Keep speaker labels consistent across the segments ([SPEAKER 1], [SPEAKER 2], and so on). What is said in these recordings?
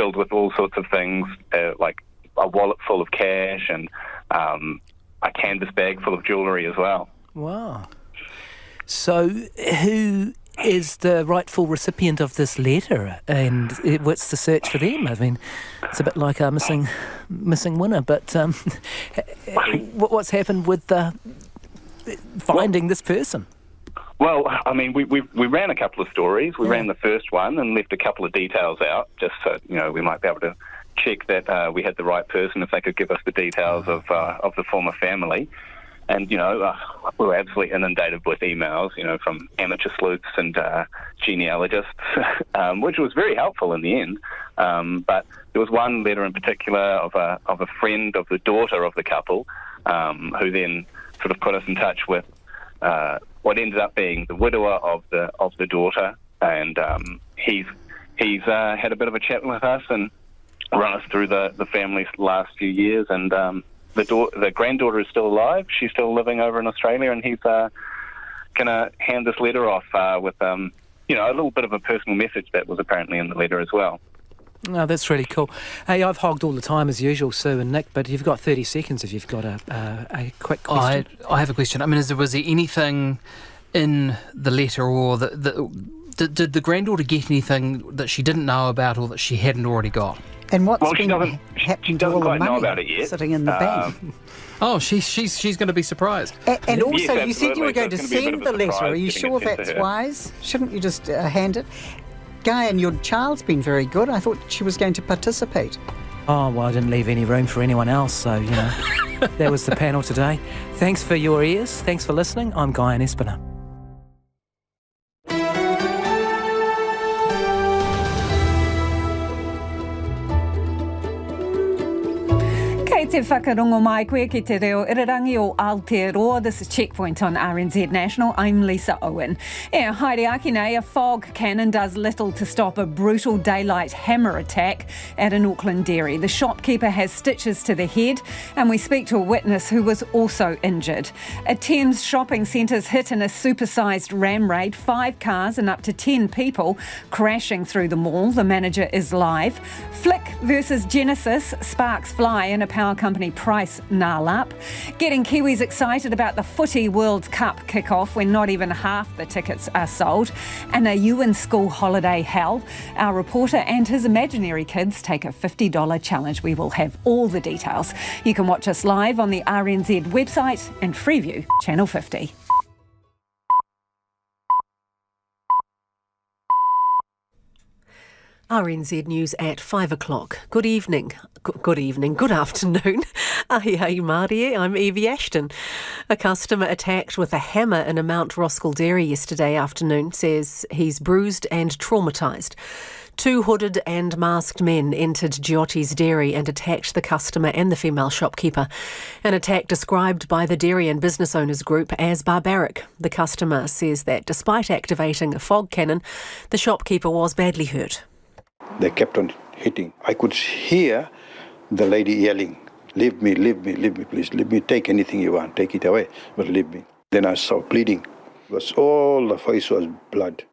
[SPEAKER 1] filled with all sorts of things, like a wallet full of cash and a canvas bag full of jewellery as well.
[SPEAKER 2] Wow. So who is the rightful recipient of this letter, and what's the search for them? I mean, it's a bit like a missing winner, but what's happened with finding this person?
[SPEAKER 1] Well, I mean, we ran a couple of stories. We ran the first one and left a couple of details out, just so we might be able to check that we had the right person if they could give us the details of the former family. And, we were absolutely inundated with emails, from amateur sleuths and genealogists, which was very helpful in the end. But there was one letter in particular of a friend of the daughter of the couple, who then sort of put us in touch with what ended up being the widower of the daughter, and he's had a bit of a chat with us and run us through the family's last few years, and the granddaughter is still alive. She's still living over in Australia, and he's going to hand this letter off with a little bit of a personal message that was apparently in the letter as well.
[SPEAKER 2] Oh, that's really cool. Hey, I've hogged all the time as usual, Sue and Nick, but you've got 30 seconds if you've got a quick question.
[SPEAKER 3] I have a question. I mean, was there anything in the letter, or did the granddaughter get anything that she didn't know about or that she hadn't already got?
[SPEAKER 4] And what's
[SPEAKER 1] she
[SPEAKER 4] been happening to all the
[SPEAKER 1] quite know
[SPEAKER 4] money
[SPEAKER 1] about it yet.
[SPEAKER 4] sitting in the bank?
[SPEAKER 3] Oh, she's going to be surprised.
[SPEAKER 4] And also,
[SPEAKER 1] Yes,
[SPEAKER 4] you said you were going to
[SPEAKER 1] absolutely. So it's gonna be a bit
[SPEAKER 4] send
[SPEAKER 1] of
[SPEAKER 4] the
[SPEAKER 1] a
[SPEAKER 4] letter.
[SPEAKER 1] surprise
[SPEAKER 4] Are you
[SPEAKER 1] getting
[SPEAKER 4] sure
[SPEAKER 1] it sent to
[SPEAKER 4] that's
[SPEAKER 1] her.
[SPEAKER 4] wise? Shouldn't you just hand it? Guy, and your child's been very good. I thought she was going to participate.
[SPEAKER 2] Oh, well, I didn't leave any room for anyone else, so, that was the panel today. Thanks for your ears. Thanks for listening. I'm Guy and Espiner.
[SPEAKER 5] Kei te whakarongo mai koe ki te reo irarangi o Aotearoa. This is Checkpoint on RNZ National. I'm Lisa Owen. Haere aki nei, a fog cannon does little to stop a brutal daylight hammer attack at an Auckland dairy. The shopkeeper has stitches to the head, and we speak to a witness who was also injured. A Thames shopping centre's hit in a supersized ram raid. 5 cars and up to 10 people crashing through the mall. The manager is live. Flick versus Genesis, sparks fly in a power company price nail-up. Getting Kiwis excited about the Footy World Cup kick-off when not even half the tickets are sold. And are you in school holiday hell? Our reporter and his imaginary kids take a $50 challenge. We will have all the details. You can watch us live on the RNZ website and Freeview Channel 50.
[SPEAKER 6] RNZ News at 5 o'clock. Good evening. Good afternoon. Ahi Mārie, I'm Evie Ashton. A customer attacked with a hammer in a Mount Roskill dairy yesterday afternoon says he's bruised and traumatised. 2 hooded and masked men entered Giotti's dairy and attacked the customer and the female shopkeeper. An attack described by the Dairy and Business Owners Group as barbaric. The customer says that despite activating a fog cannon, the shopkeeper was badly hurt.
[SPEAKER 7] They kept on hitting. I could hear the lady yelling, leave me, please, leave me, take anything you want, take it away, but leave me. Then I saw bleeding. All the face was blood.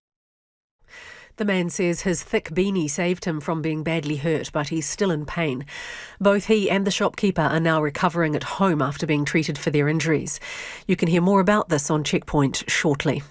[SPEAKER 6] The man says his thick beanie saved him from being badly hurt, but he's still in pain. Both he and the shopkeeper are now recovering at home after being treated for their injuries. You can hear more about this on Checkpoint shortly.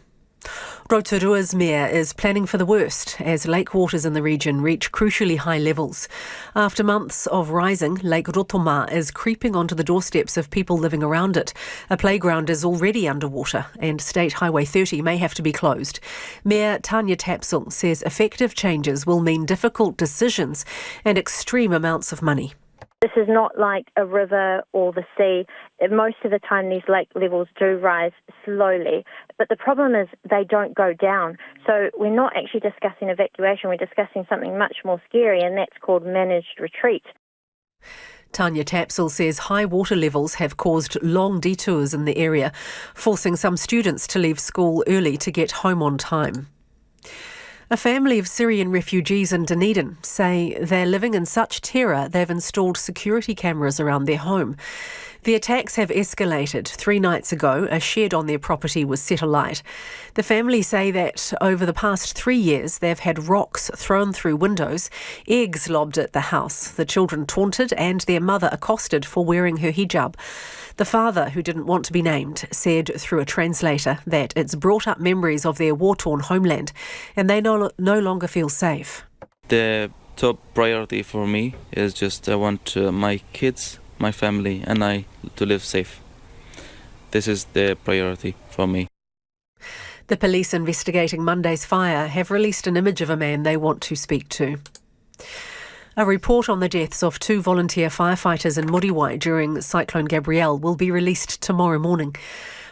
[SPEAKER 6] Rotorua's mayor is planning for the worst as lake waters in the region reach crucially high levels. After months of rising, Lake Rotorua is creeping onto the doorsteps of people living around it. A playground is already underwater and State Highway 30 may have to be closed. Mayor Tanya Tapsell says effective changes will mean difficult decisions and extreme amounts of money.
[SPEAKER 8] This is not like a river or the sea. Most of the time these lake levels do rise slowly, but the problem is they don't go down. So we're not actually discussing evacuation, we're discussing something much more scary, and that's called managed retreat.
[SPEAKER 6] Tanya Tapsell says high water levels have caused long detours in the area, forcing some students to leave school early to get home on time. A family of Syrian refugees in Dunedin say they're living in such terror they've installed security cameras around their home. The attacks have escalated. 3 nights ago, a shed on their property was set alight. The family say that over the past 3 years, they've had rocks thrown through windows, eggs lobbed at the house, the children taunted and their mother accosted for wearing her hijab. The father, who didn't want to be named, said through a translator that it's brought up memories of their war-torn homeland and they no longer feel safe.
[SPEAKER 9] The top priority for me is just I want my kids, my family and I to live safe. This is the priority for me.
[SPEAKER 6] The police investigating Monday's fire have released an image of a man they want to speak to. A report on the deaths of 2 volunteer firefighters in Muriwai during Cyclone Gabrielle will be released tomorrow morning.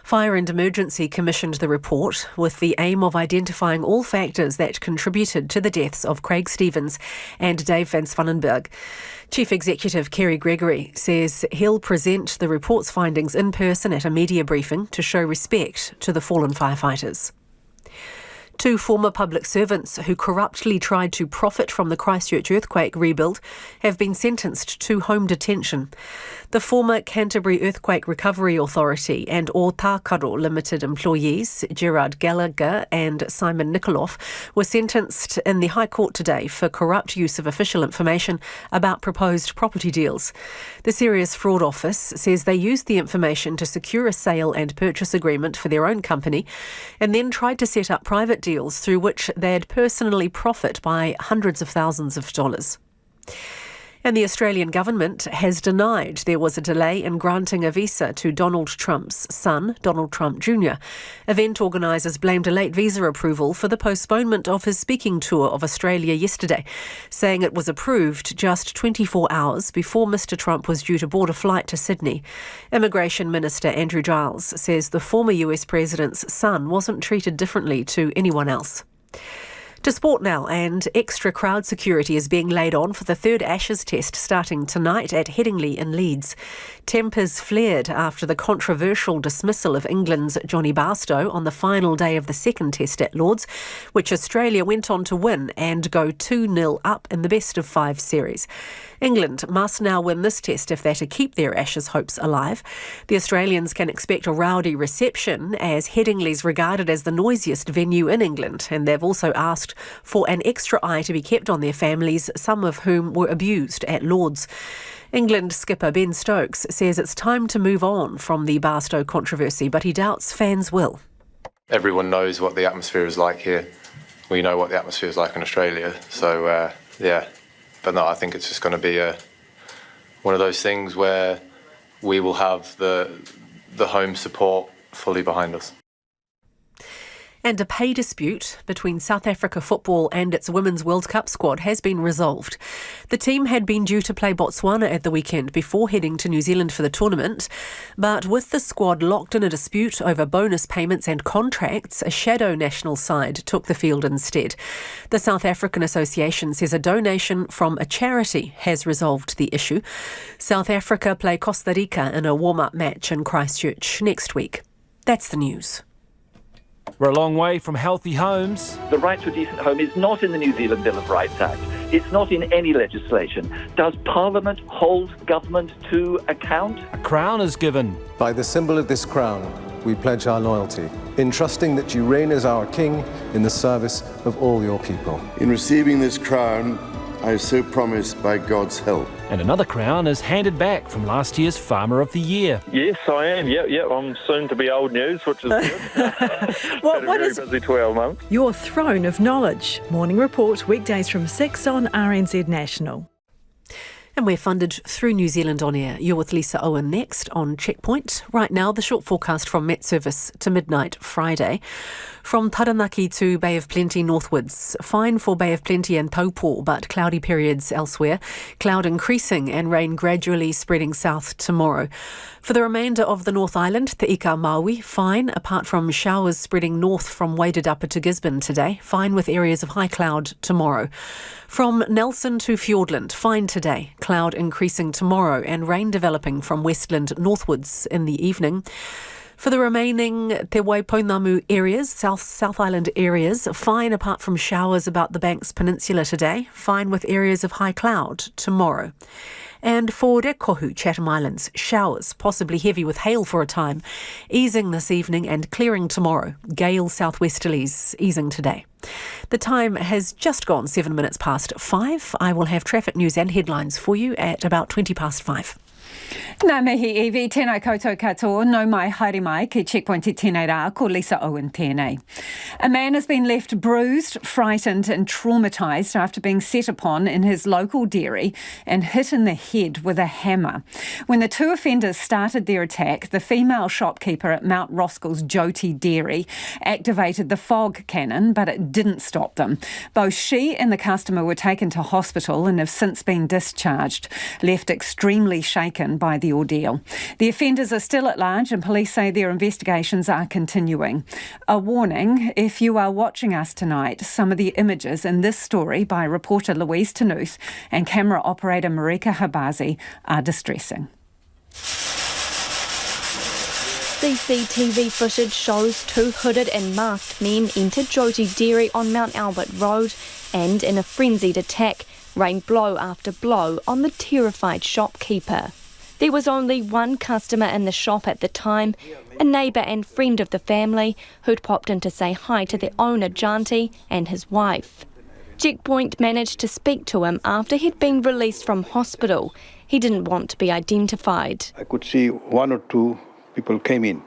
[SPEAKER 6] Fire and Emergency commissioned the report with the aim of identifying all factors that contributed to the deaths of Craig Stevens and Dave van Svanenberg. Chief Executive Kerry Gregory says he'll present the report's findings in person at a media briefing to show respect to the fallen firefighters. 2 former public servants who corruptly tried to profit from the Christchurch earthquake rebuild have been sentenced to home detention. The former Canterbury Earthquake Recovery Authority and Ōtākaro Limited employees, Gerard Gallagher and Simon Nikoloff, were sentenced in the High Court today for corrupt use of official information about proposed property deals. The Serious Fraud Office says they used the information to secure a sale and purchase agreement for their own company and then tried to set up private deals through which they'd personally profit by hundreds of thousands of dollars. And the Australian government has denied there was a delay in granting a visa to Donald Trump's son, Donald Trump Jr. Event organisers blamed a late visa approval for the postponement of his speaking tour of Australia yesterday, saying it was approved just 24 hours before Mr Trump was due to board a flight to Sydney. Immigration Minister Andrew Giles says the former US president's son wasn't treated differently to anyone else. To sport now, and extra crowd security is being laid on for the 3rd Ashes Test starting tonight at Headingley in Leeds. Tempers flared after the controversial dismissal of England's Johnny Barstow on the final day of the 2nd Test at Lords, which Australia went on to win and go 2-0 up in the best of 5 series. England must now win this test if they're to keep their Ashes hopes alive. The Australians can expect a rowdy reception as Headingley's regarded as the noisiest venue in England, and they've also asked for an extra eye to be kept on their families, some of whom were abused at Lords. England skipper Ben Stokes says it's time to move on from the Barstow controversy, but he doubts fans will.
[SPEAKER 10] Everyone knows what the atmosphere is like here. We know what the atmosphere is like in Australia, so yeah. But no, I think it's just going to be one of those things where we will have the home support fully behind us.
[SPEAKER 6] And a pay dispute between South Africa football and its Women's World Cup squad has been resolved. The team had been due to play Botswana at the weekend before heading to New Zealand for the tournament. But with the squad locked in a dispute over bonus payments and contracts, a shadow national side took the field instead. The South African Association says a donation from a charity has resolved the issue. South Africa play Costa Rica in a warm-up match in Christchurch next week. That's the news.
[SPEAKER 11] We're a long way from healthy homes.
[SPEAKER 12] The right to a decent home is not in the New Zealand Bill of Rights Act. It's not in any legislation. Does Parliament hold government to account?
[SPEAKER 11] A crown is given.
[SPEAKER 13] By the symbol of this crown, we pledge our loyalty, in trusting that you reign as our king in the service of all your people.
[SPEAKER 14] In receiving this crown, I so promise by God's help.
[SPEAKER 11] And another crown is handed back from last year's Farmer of the Year.
[SPEAKER 15] Yes, I am. Yep. I'm soon to be old news, which is good. What is busy 12 months.
[SPEAKER 16] Your throne of knowledge. Morning Report, weekdays from 6 on RNZ National.
[SPEAKER 6] And we're funded through New Zealand On Air. You're with Lisa Owen next on Checkpoint. Right now, the short forecast from Met Service to midnight Friday. From Taranaki to Bay of Plenty northwards. Fine for Bay of Plenty and Taupo, but cloudy periods elsewhere. Cloud increasing and rain gradually spreading south tomorrow. For the remainder of the North Island, Te Ika Maui, fine, apart from showers spreading north from Wairarapa to Gisborne today. Fine with areas of high cloud tomorrow. From Nelson to Fiordland, fine today. Cloud increasing tomorrow and rain developing from Westland northwards in the evening. For the remaining Te Waipounamu areas, South Island areas, fine apart from showers about the Banks Peninsula today, fine with areas of high cloud tomorrow. And for Rekohu, Chatham Islands, showers, possibly heavy with hail for a time, easing this evening and clearing tomorrow. Gale southwesterlies easing today. The time has just gone 7 minutes past 5. I will have traffic news and headlines for you at about 20 past 5.
[SPEAKER 5] Nā mihi Evie, tēnā koutou katoa, no mai haere mai ki Checkpoint I tēnei rā, ko Lisa Owen tēnei. A man has been left bruised, frightened and traumatised after being set upon in his local dairy and hit in the head with a hammer. When the two offenders started their attack, the female shopkeeper at Mount Roskell's Jyoti Dairy activated the fog cannon, but it didn't stop them. Both she and the customer were taken to hospital and have since been discharged, left extremely shaken by the ordeal. The offenders are still at large and police say their investigations are continuing. A warning, if you are watching us tonight, some of the images in this story by reporter Louise Tanous and camera operator Marika Habazi are distressing.
[SPEAKER 17] CCTV footage shows two hooded and masked men enter Jyoti Dairy on Mount Albert Road and, in a frenzied attack, rain blow after blow on the terrified shopkeeper. There was only one customer in the shop at the time, a neighbour and friend of the family who'd popped in to say hi to the owner, Janti, and his wife. Checkpoint managed to speak to him after he'd been released from hospital. He didn't want to be identified.
[SPEAKER 7] I could see one or two people came in.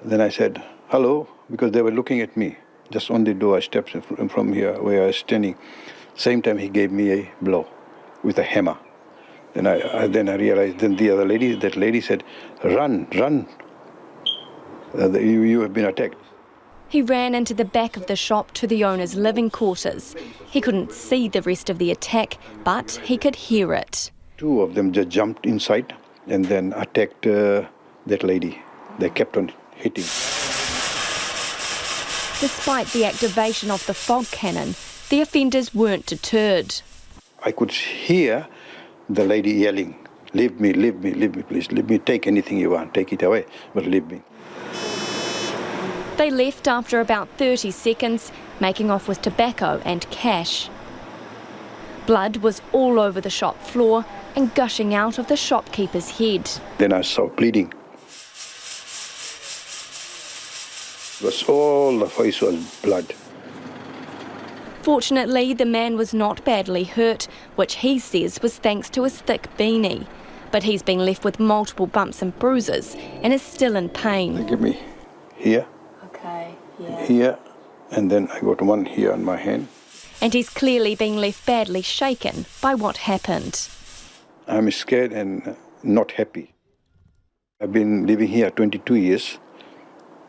[SPEAKER 7] Then I said, hello, because they were looking at me. Just on the door, I stepped from here where I was standing. Same time he gave me a blow with a hammer. Then I realized, then the other lady, that lady said, run, you have been attacked.
[SPEAKER 17] He ran into the back of the shop to the owner's living quarters. He couldn't see the rest of the attack, but he could hear it.
[SPEAKER 7] Two of them just jumped inside and then attacked that lady. They kept on hitting.
[SPEAKER 17] Despite the activation of the fog cannon, the offenders weren't deterred.
[SPEAKER 7] I could hear the lady yelling, leave me, please, leave me, take anything you want, take it away, but leave me.
[SPEAKER 17] They left after about 30 seconds, making off with tobacco and cash. Blood was all over the shop floor and gushing out of the shopkeeper's head.
[SPEAKER 7] Then I saw bleeding. All the face was blood.
[SPEAKER 17] Fortunately, the man was not badly hurt, which he says was thanks to his thick beanie. But he's been left with multiple bumps and bruises and is still in pain.
[SPEAKER 7] They give me here, here, and then I got one here on my hand.
[SPEAKER 17] And he's clearly been left badly shaken by what happened.
[SPEAKER 7] I'm scared and not happy. I've been living here 22 years.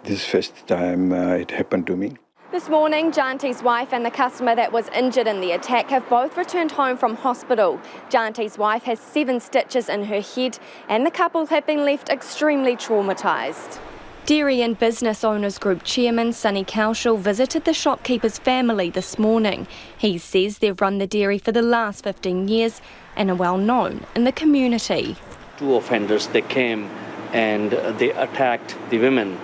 [SPEAKER 7] This is the first time it happened to me.
[SPEAKER 17] This morning, Janti's wife and the customer that was injured in the attack have both returned home from hospital. Janti's wife has 7 stitches in her head and the couple have been left extremely traumatised. Dairy and Business Owners Group Chairman Sunny Kaushal visited the shopkeeper's family this morning. He says they've run the dairy for the last 15 years and are well known in the community.
[SPEAKER 18] 2 offenders, they came and they attacked the women.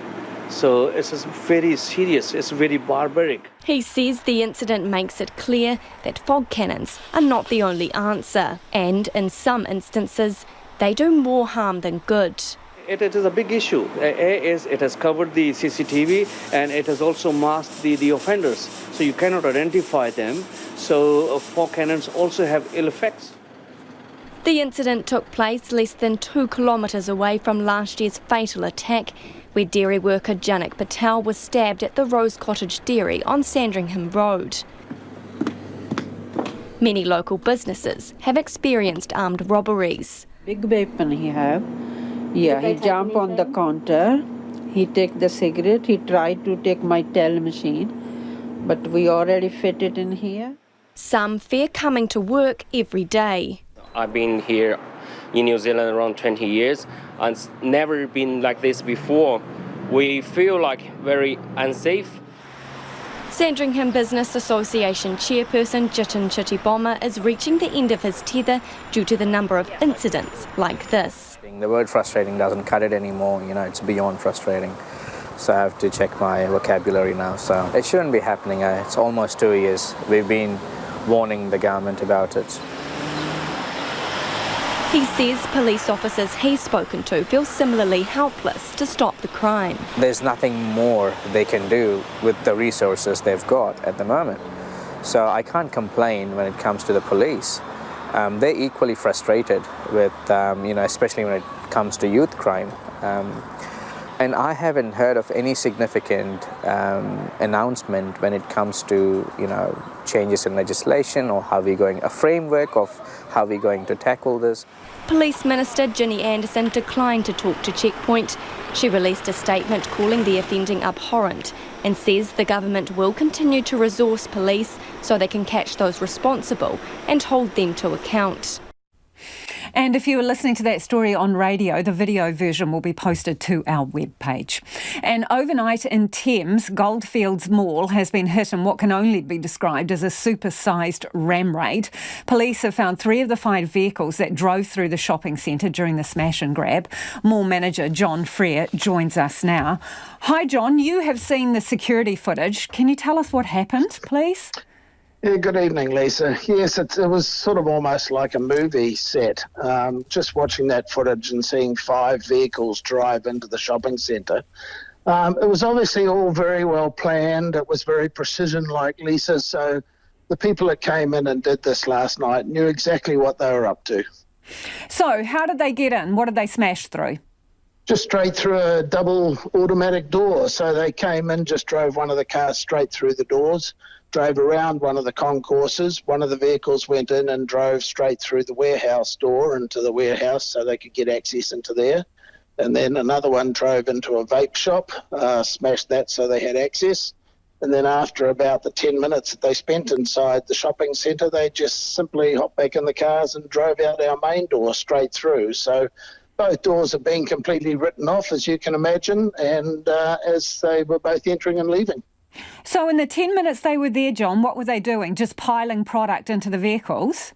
[SPEAKER 18] So it's very serious, it's very barbaric.
[SPEAKER 17] He says the incident makes it clear that fog cannons are not the only answer, and in some instances, they do more harm than good.
[SPEAKER 18] It is a big issue. It has covered the CCTV and it has also masked the offenders, so you cannot identify them. So fog cannons also have ill effects.
[SPEAKER 17] The incident took place less than 2 kilometres away from last year's fatal attack, where dairy worker Janak Patel was stabbed at the Rose Cottage Dairy on Sandringham Road. Many local businesses have experienced armed robberies.
[SPEAKER 19] Big weapon he have. Yeah, he jump on the counter, he take the cigarette, he tried to take my tell machine, but we already fit it in here.
[SPEAKER 17] Some fear coming to work every day.
[SPEAKER 20] I've been here in New Zealand around 20 years and it's never been like this before. We feel like very unsafe.
[SPEAKER 17] Sandringham Business Association chairperson Jitin Chittiboma is reaching the end of his tether due to the number of incidents like this.
[SPEAKER 21] The word frustrating doesn't cut it anymore, it's beyond frustrating. So I have to check my vocabulary now. So it shouldn't be happening. It's almost 2 years. We've been warning the government about it.
[SPEAKER 17] He says police officers he's spoken to feel similarly helpless to stop the crime.
[SPEAKER 21] There's nothing more they can do with the resources they've got at the moment. So I can't complain when it comes to the police. They're equally frustrated with, especially when it comes to youth crime. And I haven't heard of any significant announcement when it comes to, changes in legislation or a framework of how we're going to tackle this.
[SPEAKER 17] Police Minister Ginny Anderson declined to talk to Checkpoint. She released a statement calling the offending abhorrent and says the government will continue to resource police so they can catch those responsible and hold them to account.
[SPEAKER 5] And if you were listening to that story on radio, the video version will be posted to our webpage. And overnight in Thames, Goldfields Mall has been hit in what can only be described as a supersized ram raid. Police have found 3 of the 5 vehicles that drove through the shopping centre during the smash and grab. Mall manager John Frere joins us now. Hi John, you have seen the security footage. Can you tell us what happened, please?
[SPEAKER 22] Yeah, good evening, Lisa. Yes, it was sort of almost like a movie set. Just watching that footage and seeing 5 vehicles drive into the shopping centre. It was obviously all very well planned. It was very precision-like, Lisa. So the people that came in and did this last night knew exactly what they were up to.
[SPEAKER 5] So how did they get in? What did they smash through?
[SPEAKER 22] Just straight through a double automatic door. So they came in, just drove one of the cars straight through the doors, drove around one of the concourses. One of the vehicles went in and drove straight through the warehouse door into the warehouse so they could get access into there. And then another one drove into a vape shop, smashed that so they had access. And then after about the 10 minutes that they spent inside the shopping centre, they just simply hopped back in the cars and drove out our main door straight through. So both doors have been completely written off, as you can imagine, and as they were both entering and leaving.
[SPEAKER 5] So in the 10 minutes they were there, John, what were they doing? Just piling product into the vehicles?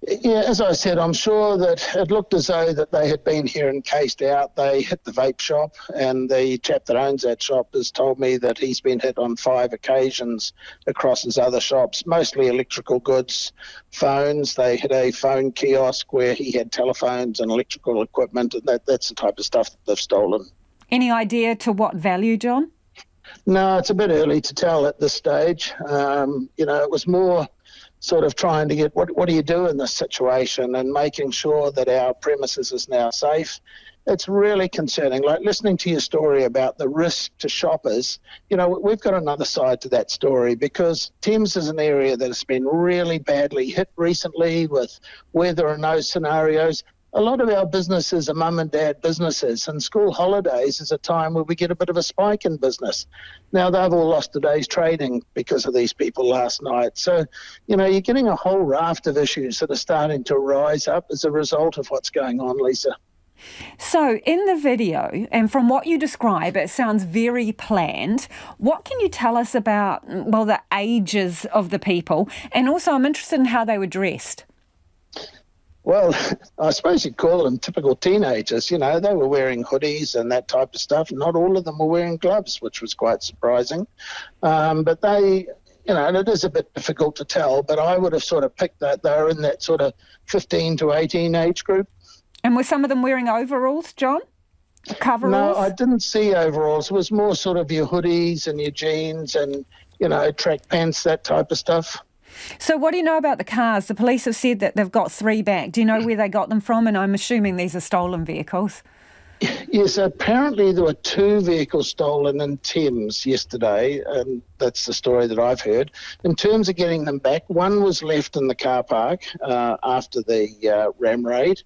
[SPEAKER 22] Yeah, as I said, I'm sure that it looked as though that they had been here and cased out. They hit the vape shop, and the chap that owns that shop has told me that he's been hit on 5 occasions across his other shops, mostly electrical goods, phones. They hit a phone kiosk where he had telephones and electrical equipment, and that's the type of stuff that they've stolen.
[SPEAKER 5] Any idea to what value, John?
[SPEAKER 22] No, it's a bit early to tell at this stage. It was more sort of trying to get what do you do in this situation and making sure that our premises is now safe. It's really concerning. Like listening to your story about the risk to shoppers, we've got another side to that story because Thames is an area that has been really badly hit recently with whether or no scenarios. A lot of our businesses are mum and dad businesses, and school holidays is a time where we get a bit of a spike in business. Now, they've all lost a day's trading because of these people last night. So, you're getting a whole raft of issues that are starting to rise up as a result of what's going on, Lisa.
[SPEAKER 5] So, in the video, and from what you describe, it sounds very planned. What can you tell us about, the ages of the people? And also, I'm interested in how they were dressed.
[SPEAKER 22] Well, I suppose you'd call them typical teenagers. They were wearing hoodies and that type of stuff. Not all of them were wearing gloves, which was quite surprising. But they, and it is a bit difficult to tell, but I would have sort of picked that they were in that sort of 15 to 18 age group.
[SPEAKER 5] And were some of them wearing overalls, John? Coveralls?
[SPEAKER 22] No, I didn't see overalls. It was more sort of your hoodies and your jeans and, track pants, that type of stuff.
[SPEAKER 5] So what do you know about the cars? The police have said that they've got 3 back. Do you know where they got them from? And I'm assuming these are stolen vehicles.
[SPEAKER 22] Yes, apparently there were 2 vehicles stolen in Thames yesterday, and that's the story that I've heard. In terms of getting them back, one was left in the car park after the ram raid.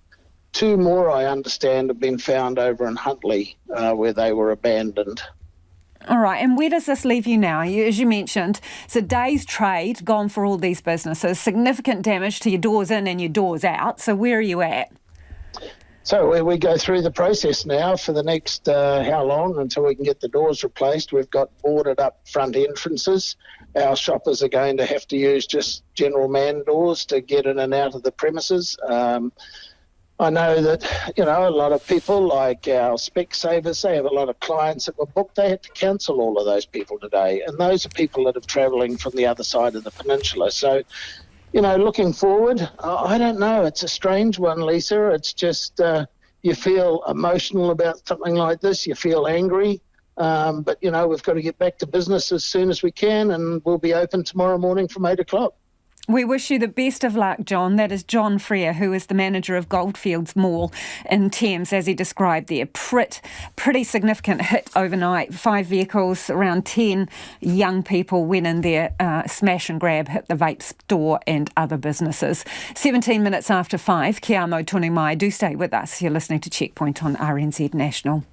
[SPEAKER 22] 2 more, I understand, have been found over in Huntly where they were abandoned.
[SPEAKER 5] All right, and where does this leave you now? As you mentioned, it's a day's trade gone for all these businesses, significant damage to your doors in and your doors out. So where are you at?
[SPEAKER 22] So we go through the process now for the next how long until we can get the doors replaced. We've got boarded up front entrances. Our shoppers are going to have to use just general man doors to get in and out of the premises. I know that, a lot of people like our Specsavers, they have a lot of clients that were booked. They had to cancel all of those people today. And those are people that are travelling from the other side of the peninsula. So, looking forward, I don't know. It's a strange one, Lisa. It's just you feel emotional about something like this. You feel angry. But, we've got to get back to business as soon as we can, and we'll be open tomorrow morning from 8 o'clock.
[SPEAKER 5] We wish you the best of luck, John. That is John Freer, who is the manager of Goldfields Mall in Thames, as he described there. Pretty significant hit overnight. 5 vehicles, around 10 young people went in there, smash and grab, hit the vape store and other businesses. 17 minutes after 5, Kia amo tonu mai. Do stay with us. You're listening to Checkpoint on RNZ National.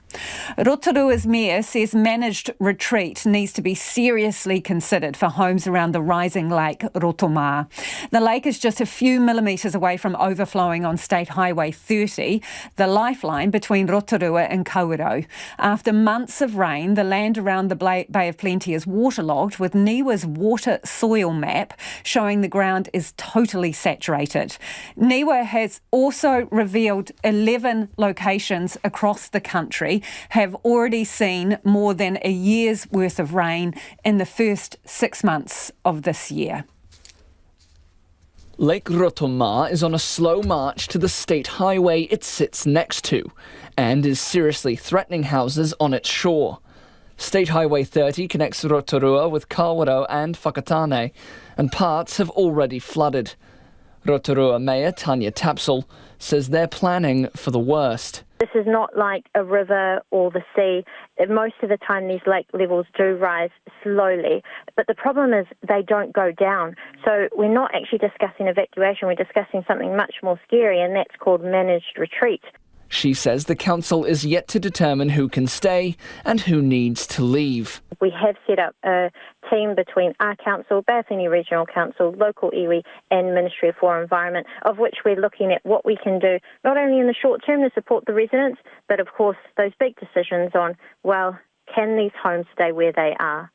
[SPEAKER 5] Rotorua's mayor says managed retreat needs to be seriously considered for homes around the rising lake Rotorua. The lake is just a few millimetres away from overflowing on State Highway 30, the lifeline between Rotorua and Kawerau. After months of rain, the land around the Bay of Plenty is waterlogged, with NIWA's water soil map showing the ground is totally saturated. NIWA has also revealed 11 locations across the country have already seen more than a year's worth of rain in the first 6 months of this year.
[SPEAKER 1] Lake Rotorua is on a slow march to the state highway it sits next to and is seriously threatening houses on its shore. State Highway 30 connects Rotorua with Kawerau and Whakatane, and parts have already flooded. Rotorua Mayor Tanya Tapsell says they're planning for the worst.
[SPEAKER 8] This is not like a river or the sea. Most of the time these lake levels do rise slowly, but the problem is they don't go down. So we're not actually discussing evacuation, we're discussing something much more scary, and that's called managed retreat.
[SPEAKER 1] She says the council is yet to determine who can stay and who needs to leave.
[SPEAKER 8] We have set up a team between our council, Bethany Regional Council, local iwi and Ministry of For Environment, of which we're looking at what we can do, not only in the short term to support the residents, but of course those big decisions on, well, can these homes stay where they are?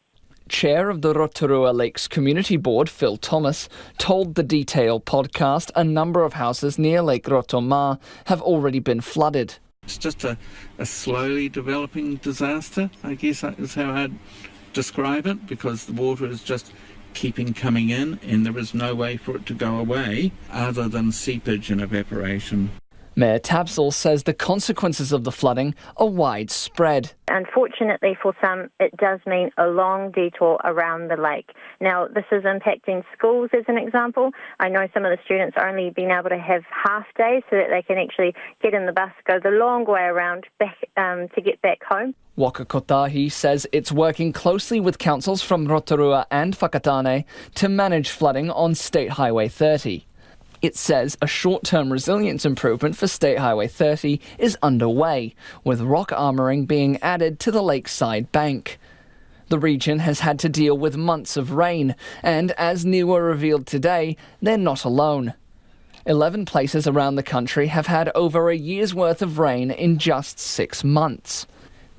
[SPEAKER 1] Chair of the Rotorua Lakes Community Board, Phil Thomas, told the Detail podcast a number of houses near Lake Rotorua have already been flooded.
[SPEAKER 3] It's just a slowly developing disaster, I guess is how I'd describe it, because the water is just keeping coming in and there is no way for it to go away other than seepage and evaporation.
[SPEAKER 1] Mayor Tapsell says the consequences of the flooding are widespread.
[SPEAKER 8] Unfortunately for some, it does mean a long detour around the lake. Now, this is impacting schools as an example. I know some of the students are only being able to have half days so that they can actually get in the bus, go the long way around back to get back home.
[SPEAKER 1] Waka Kotahi says it's working closely with councils from Rotorua and Whakatane to manage flooding on State Highway 30. It says a short-term resilience improvement for State Highway 30 is underway, with rock armouring being added to the lakeside bank. The region has had to deal with months of rain, and as NIWA revealed today, they're not alone. 11 places around the country have had over a year's worth of rain in just 6 months.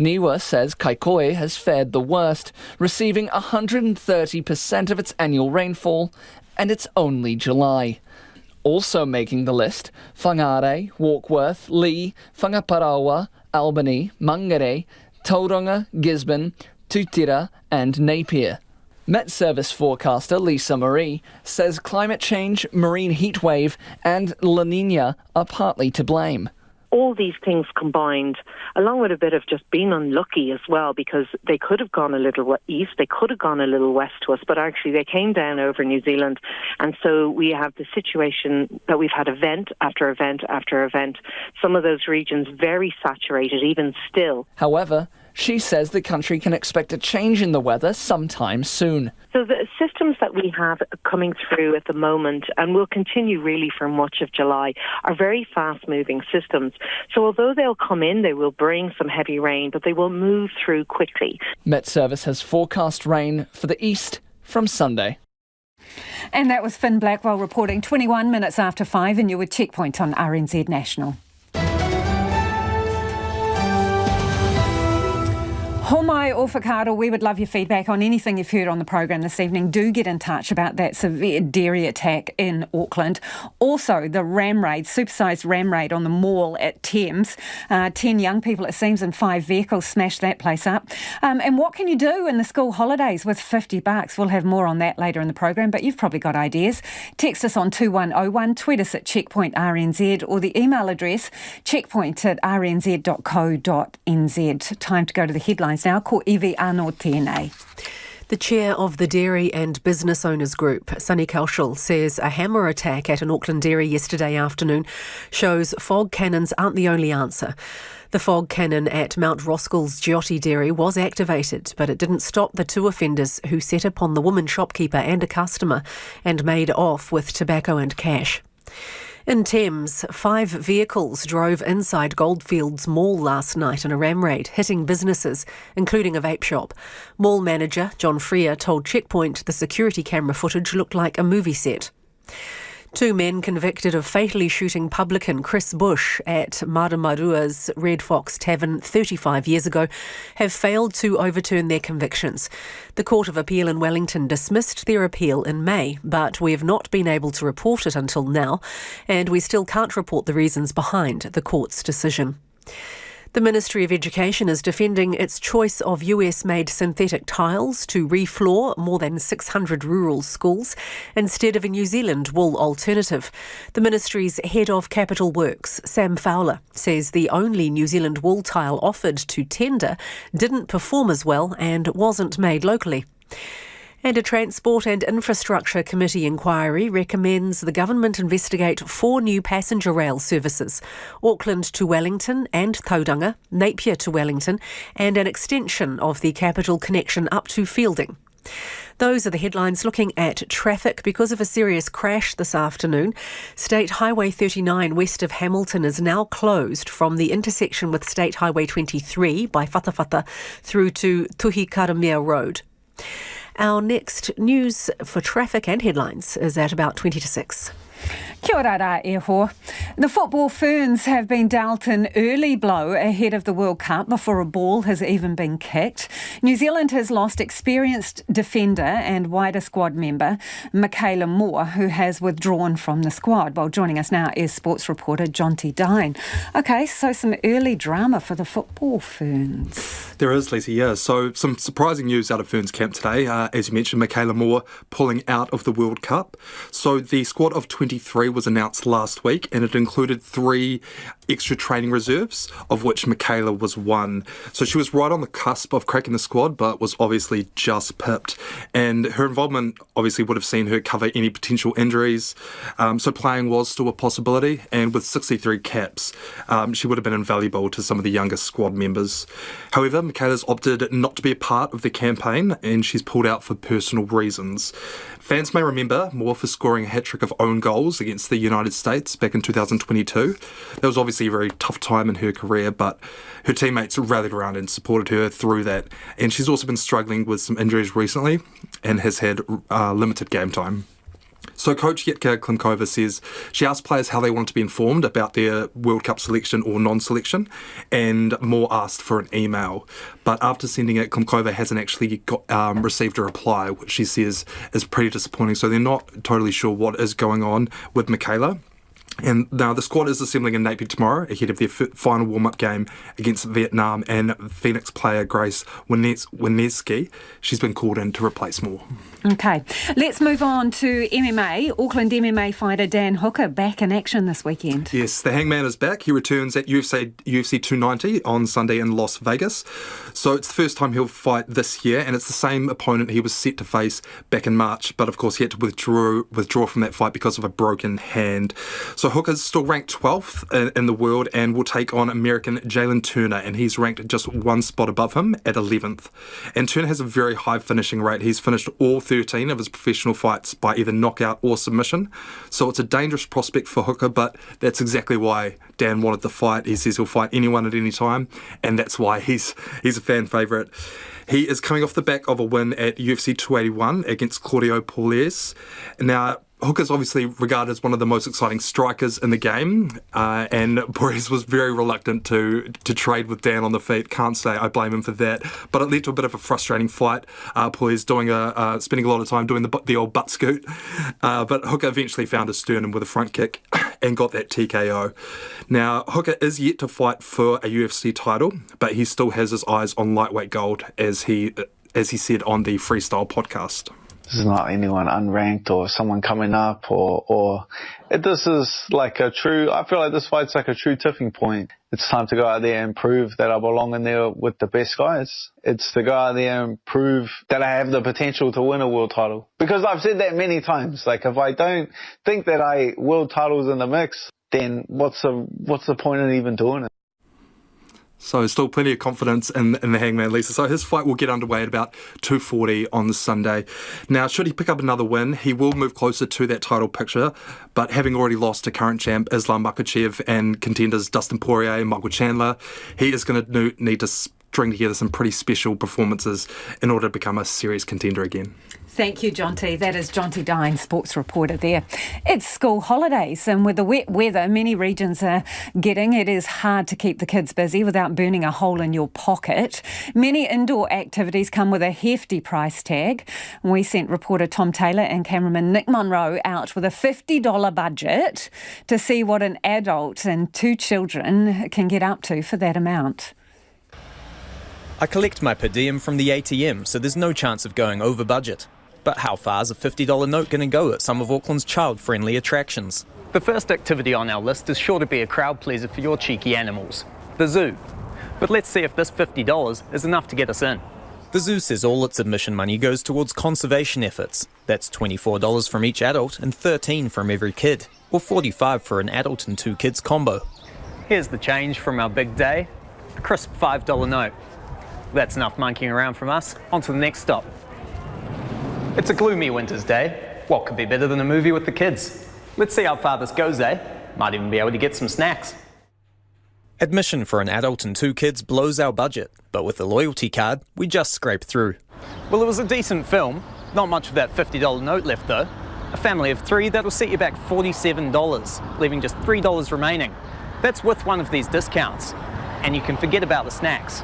[SPEAKER 1] NIWA says Kaikohe has fared the worst, receiving 130% of its annual rainfall, and it's only July. Also making the list, Whangare, Warkworth, Lee, Whangaparaoa, Albany, Mangere, Tauranga, Gisborne, Tutira and Napier. Met Service forecaster Lisa Marie says climate change, marine heat wave and La Nina are partly to blame.
[SPEAKER 23] All these things combined, along with a bit of just being unlucky as well, because they could have gone a little east, they could have gone a little west to us, but actually they came down over New Zealand. And so we have the situation that we've had event after event after event. Some of those regions very saturated, even still.
[SPEAKER 1] However, she says the country can expect a change in the weather sometime soon.
[SPEAKER 23] So the systems that we have coming through at the moment, and will continue really for much of July, are very fast-moving systems. So although they'll come in, they will bring some heavy rain, but they will move through quickly.
[SPEAKER 1] Met Service has forecast rain for the east from Sunday.
[SPEAKER 5] And that was Finn Blackwell reporting 21 minutes after 5, and you're with Checkpoint on RNZ National. Homai o whakaaro, we would love your feedback on anything you've heard on the program this evening. Do get in touch about that severe dairy attack in Auckland. Also, the ram raid, supersized ram raid on the mall at Thames. 10 young people, it seems, and 5 vehicles smashed that place up. And what can you do in the school holidays with $50? We'll have more on that later in the program, but you've probably got ideas. Text us on 2101, tweet us at checkpointrnz, or the email address checkpoint@rnz.co.nz. Time to go to the headlines now. Ko iwi anō tēnei.
[SPEAKER 6] The chair of the Dairy and Business Owners Group, Sunny Kaushal, says a hammer attack at an Auckland dairy yesterday afternoon shows fog cannons aren't the only answer. The fog cannon at Mount Roskell's Giotti Dairy was activated, but it didn't stop the 2 offenders who set upon the woman shopkeeper and a customer and made off with tobacco and cash. In Thames, 5 vehicles drove inside Goldfields Mall last night in a ram raid, hitting businesses, including a vape shop. Mall manager John Freer told Checkpoint the security camera footage looked like a movie set. 2 men convicted of fatally shooting publican Chris Bush at Maramarua's Red Fox Tavern 35 years ago have failed to overturn their convictions. The Court of Appeal in Wellington dismissed their appeal in May, but we have not been able to report it until now, and we still can't report the reasons behind the court's decision. The Ministry of Education is defending its choice of US-made synthetic tiles to refloor more than 600 rural schools instead of a New Zealand wool alternative. The Ministry's head of Capital Works, Sam Fowler, says the only New Zealand wool tile offered to tender didn't perform as well and wasn't made locally. And a Transport and Infrastructure Committee inquiry recommends the government investigate 4 new passenger rail services: Auckland to Wellington and Tauranga, Napier to Wellington, and an extension of the capital connection up to Fielding. Those are the headlines. Looking at traffic, because of a serious crash this afternoon, State Highway 39 west of Hamilton is now closed from the intersection with State Highway 23 by Whatawhata through to Tuhi Karamea Road. Our next news for traffic and headlines is at about 20 to 6.
[SPEAKER 5] Kia ora rā e ho. The football ferns have been dealt an early blow ahead of the World Cup before a ball has even been kicked. New Zealand has lost experienced defender and wider squad member Michaela Moore, who has withdrawn from the squad. Well, joining us now is sports reporter Jonty Dine. OK, so some early drama for the football ferns.
[SPEAKER 2] There is, Lisa, yeah. So some surprising news out of Ferns camp today. As you mentioned, Michaela Moore pulling out of the World Cup. So the squad of 23 was announced last week, and it included 3 extra training reserves, of which Michaela was one. So she was right on the cusp of cracking the squad, but was obviously just pipped. And her involvement obviously would have seen her cover any potential injuries. So playing was still a possibility, and with 63 caps, she would have been invaluable to some of the younger squad members. However, Michaela's opted not to be a part of the campaign, and she's pulled out for personal reasons. Fans may remember Moore for scoring a hat-trick of own goals against the United States back in 2022. That was obviously a very tough time in her career, but her teammates rallied around and supported her through that. And she's also been struggling with some injuries recently and has had limited game time. So coach Jitka Klimkova says she asked players how they want to be informed about their World Cup selection or non-selection, and Moore asked for an email. But after sending it, Klimkova hasn't actually received a reply, which she says is pretty disappointing. So they're not totally sure what is going on with Michaela. And now the squad is assembling in Napier tomorrow ahead of their final warm-up game against Vietnam, and Phoenix player Grace Wineski, she's been called in to replace Moore.
[SPEAKER 5] OK, let's move on to MMA. Auckland MMA fighter Dan Hooker back in action this weekend.
[SPEAKER 2] Yes, the Hangman is back. He returns at UFC 290 on Sunday in Las Vegas. So it's the first time he'll fight this year, and it's the same opponent he was set to face back in March. But of course, he had to withdraw from that fight because of a broken hand. So Hooker's still ranked 12th in the world and will take on American Jalen Turner, and he's ranked just one spot above him at 11th. And Turner has a very high finishing rate. He's finished all 13 of his professional fights by either knockout or submission. So it's a dangerous prospect for Hooker, but that's exactly why Dan wanted the fight. He says he'll fight anyone at any time, and that's why he's a fan favourite. He is coming off the back of a win at UFC 281 against Claudio Puelles. Now, Hooker's obviously regarded as one of the most exciting strikers in the game, and Boris was very reluctant to trade with Dan on the feet. Can't say I blame him for that, but it led to a bit of a frustrating fight. Boris spending a lot of time doing the old butt scoot, but Hooker eventually found his sternum with a front kick and got that TKO. Now, Hooker is yet to fight for a UFC title, but he still has his eyes on lightweight gold, as he said on the Freestyle podcast.
[SPEAKER 4] This is not anyone unranked or someone coming up or this is like I feel like this fight's like a true tipping point. It's time to go out there and prove that I belong in there with the best guys. It's to go out there and prove that I have the potential to win a world title. Because I've said that many times. Like, if I don't think that world title's in the mix, then what's the point in even doing it?
[SPEAKER 2] So still plenty of confidence in the Hangman, Lisa. So his fight will get underway at about 2:40 on the Sunday. Now, should he pick up another win, he will move closer to that title picture. But having already lost to current champ Islam Makhachev and contenders Dustin Poirier and Michael Chandler, he is going to need to string together some pretty special performances in order to become a serious contender again.
[SPEAKER 5] Thank you, Jonty. That is Jonty Dine, sports reporter there. It's school holidays, and with the wet weather many regions are getting, it is hard to keep the kids busy without burning a hole in your pocket. Many indoor activities come with a hefty price tag. We sent reporter Tom Taylor and cameraman Nick Monroe out with a $50 budget to see what an adult and 2 children can get up to for that amount.
[SPEAKER 9] I collect my per diem from the ATM, so there's no chance of going over budget. But how far is a $50 note going to go at some of Auckland's child-friendly attractions?
[SPEAKER 10] The first activity on our list is sure to be a crowd pleaser for your cheeky animals, the zoo. But let's see if this $50 is enough to get us in.
[SPEAKER 9] The zoo says all its admission money goes towards conservation efforts. That's $24 from each adult and $13 from every kid, or $45 for an adult and 2 kids combo.
[SPEAKER 10] Here's the change from our big day, a crisp $5 note. That's enough monkeying around from us. On to the next stop. It's a gloomy winter's day. What could be better than a movie with the kids? Let's see how far this goes, eh? Might even be able to get some snacks.
[SPEAKER 9] Admission for an adult and 2 kids blows our budget, but with the loyalty card, we just scrape through.
[SPEAKER 10] Well, it was a decent film. Not much of that $50 note left, though. A family of 3, that'll set you back $47, leaving just $3 remaining. That's with one of these discounts. And you can forget about the snacks.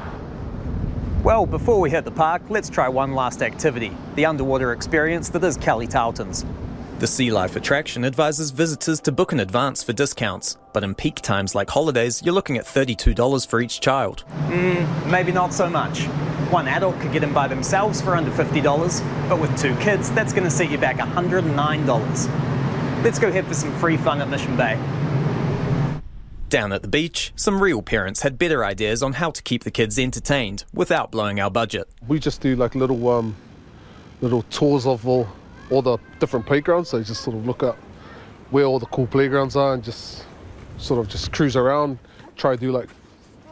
[SPEAKER 10] Well, before we hit the park, let's try one last activity, the underwater experience that is Kelly Tarleton's.
[SPEAKER 9] The Sea Life attraction advises visitors to book in advance for discounts, but in peak times like holidays, you're looking at $32 for each child.
[SPEAKER 10] Maybe not so much. One adult could get in by themselves for under $50, but with 2 kids, that's going to set you back $109. Let's go head for some free fun at Mission Bay.
[SPEAKER 9] Down at the beach, some real parents had better ideas on how to keep the kids entertained without blowing our budget.
[SPEAKER 24] We just do like little tours of all the different playgrounds. So you just sort of look at where all the cool playgrounds are and just cruise around, try to do like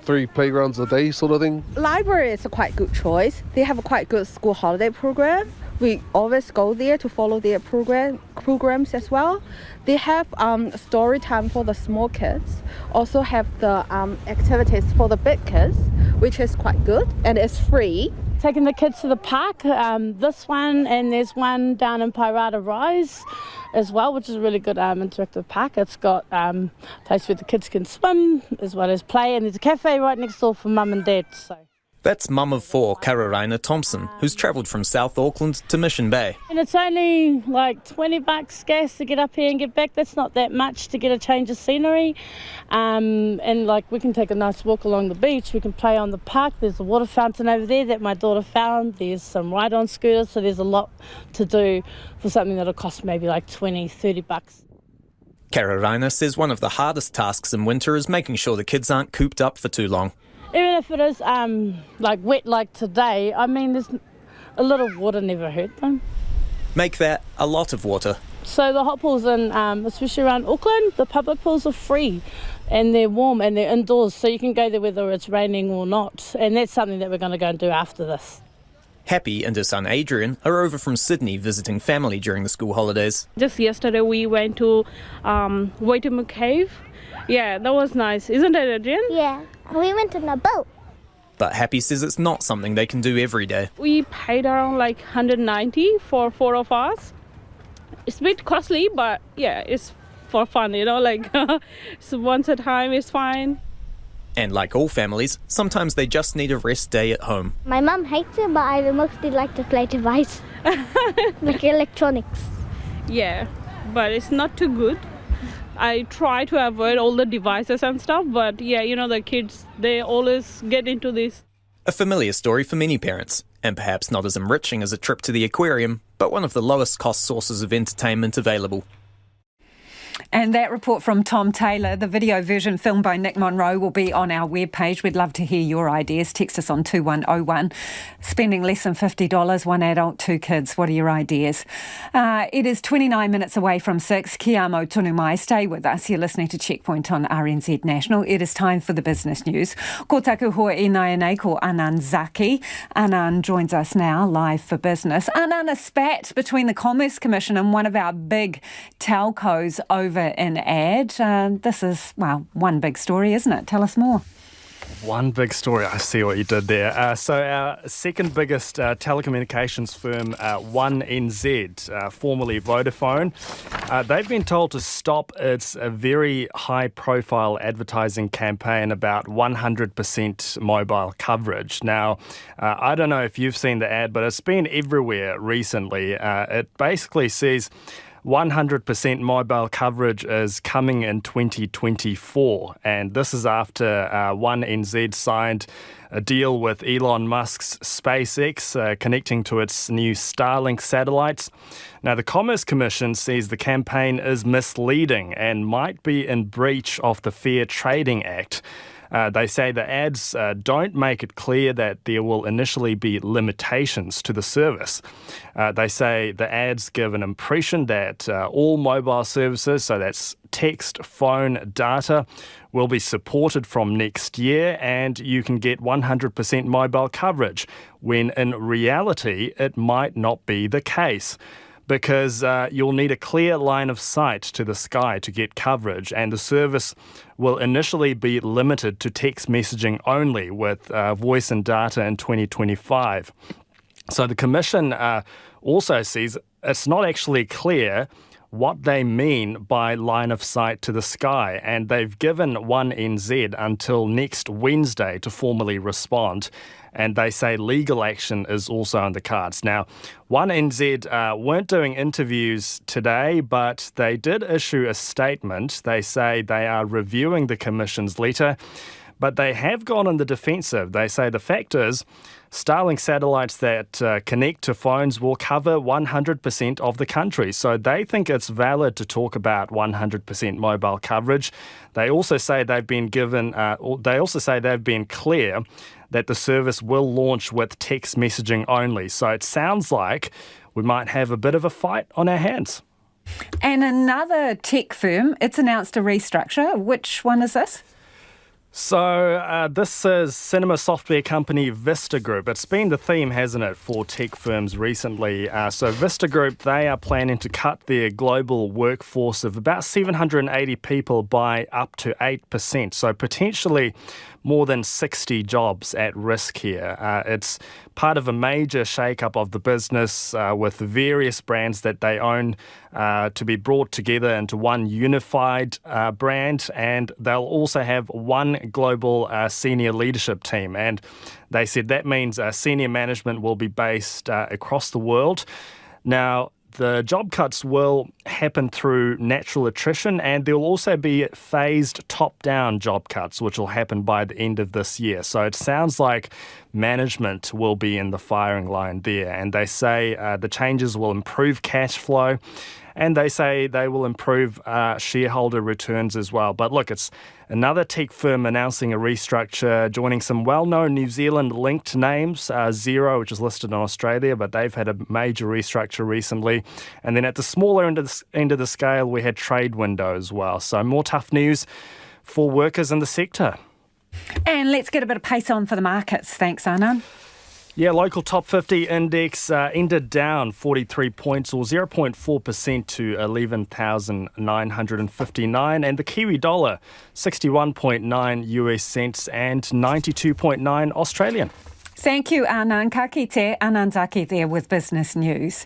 [SPEAKER 24] 3 playgrounds a day sort of thing.
[SPEAKER 25] Library is a quite good choice. They have a quite good school holiday program. We always go there to follow their programs as well. They have story time for the small kids. Also have the activities for the big kids, which is quite good and it's free.
[SPEAKER 26] Taking the kids to the park, this one, and there's one down in Pairata Rise as well, which is a really good interactive park. It's got a place where the kids can swim as well as play, and there's a cafe right next door for mum and dad. So.
[SPEAKER 9] That's mum of 4, Kararaina Thompson, who's travelled from South Auckland to Mission Bay.
[SPEAKER 26] And it's only like $20 gas to get up here and get back. That's not that much to get a change of scenery. And like we can take a nice walk along the beach. We can play on the park. There's a water fountain over there that my daughter found. There's some ride-on scooters. So there's a lot to do for something that'll cost maybe like $20, $30.
[SPEAKER 9] Kararaina says one of the hardest tasks in winter is making sure the kids aren't cooped up for too long.
[SPEAKER 26] Even if it is like wet like today, I mean, there's a little water never hurt them.
[SPEAKER 9] Make that a lot of water.
[SPEAKER 26] So the hot pools, especially around Auckland, the public pools are free and they're warm and they're indoors, so you can go there whether it's raining or not. And that's something that we're going to go and do after this.
[SPEAKER 9] Happy and her son Adrian are over from Sydney visiting family during the school holidays.
[SPEAKER 27] Just yesterday we went to Rotorua Cave. Yeah, that was nice. Isn't it, Adrian?
[SPEAKER 28] Yeah, we went in a boat.
[SPEAKER 9] But Happy says it's not something they can do every day.
[SPEAKER 27] We paid around like $190 for 4 of us. It's a bit costly, but yeah, it's for fun, like so once a time is fine.
[SPEAKER 9] And like all families, sometimes they just need a rest day at home.
[SPEAKER 28] My mum hates it, but I mostly like to play device, like electronics.
[SPEAKER 27] Yeah, but it's not too good. I try to avoid all the devices and stuff, but yeah, the kids, they always get into this.
[SPEAKER 9] A familiar story for many parents, and perhaps not as enriching as a trip to the aquarium, but one of the lowest cost sources of entertainment available.
[SPEAKER 5] And that report from Tom Taylor, the video version filmed by Nick Monroe, will be on our webpage. We'd love to hear your ideas. Text us on 2101. Spending less than $50, one adult, two kids. What are your ideas? It is 29 minutes away from 6. Kia amo tonu mai. Stay with us. You're listening to Checkpoint on RNZ National. It is time for the business news. Ko taku hoa e nai nei ko Anand Zaki. Anand joins us now live for business. Anand, a spat between the Commerce Commission and one of our big telcos over in ad. This is, one big story, isn't it? Tell us more.
[SPEAKER 7] One big story. I see what you did there. So our second biggest telecommunications firm, 1NZ, formerly Vodafone, they've been told to stop its very high-profile advertising campaign about 100% mobile coverage. Now, I don't know if you've seen the ad, but it's been everywhere recently. It basically says 100% mobile coverage is coming in 2024, and this is after 1NZ signed a deal with Elon Musk's SpaceX connecting to its new Starlink satellites. Now, the Commerce Commission says the campaign is misleading and might be in breach of the Fair Trading Act. They say the ads don't make it clear that there will initially be limitations to the service. They say the ads give an impression that all mobile services, so that's text, phone, data, will be supported from next year and you can get 100% mobile coverage, when in reality it might not be the case. Because you'll need a clear line of sight to the sky to get coverage, and the service will initially be limited to text messaging only with voice and data in 2025. So the Commission also says it's not actually clear what they mean by line of sight to the sky, and they've given 1NZ until next Wednesday to formally respond. And they say legal action is also on the cards. Now, 1NZ weren't doing interviews today, but they did issue a statement. They say they are reviewing the Commission's letter, but they have gone on the defensive. They say the fact is Starlink satellites that connect to phones will cover 100% of the country. So they think it's valid to talk about 100% mobile coverage. They also say they've been clear that the service will launch with text messaging only. So it sounds like we might have a bit of a fight on our hands.
[SPEAKER 5] And another tech firm, it's announced a restructure. Which one is this?
[SPEAKER 7] So this is cinema software company Vista Group. It's been the theme, hasn't it, for tech firms recently. So Vista Group, they are planning to cut their global workforce of about 780 people by up to 8%. So potentially more than 60 jobs at risk here. It's part of a major shake-up of the business with various brands that they own to be brought together into one unified brand, and they'll also have one global senior leadership team. And they said that means senior management will be based across the world. Now, the job cuts will happen through natural attrition, and there will also be phased top-down job cuts, which will happen by the end of this year. So it sounds like management will be in the firing line there. And they say the changes will improve cash flow, and they say they will improve shareholder returns as well. But look, it's another tech firm announcing a restructure, joining some well-known New Zealand-linked names, Xero, which is listed in Australia, but they've had a major restructure recently. And then at the smaller end of the scale, we had Trade Window as well. So more tough news for workers in the sector.
[SPEAKER 5] And let's get a bit of pace on for the markets. Thanks, Anand.
[SPEAKER 7] Yeah, local top 50 index ended down 43 points or 0.4% to 11,959. And the Kiwi dollar, 61.9 US cents and 92.9 Australian.
[SPEAKER 5] Thank you, Anand. Ka kite, Anand Zaki there with Business News.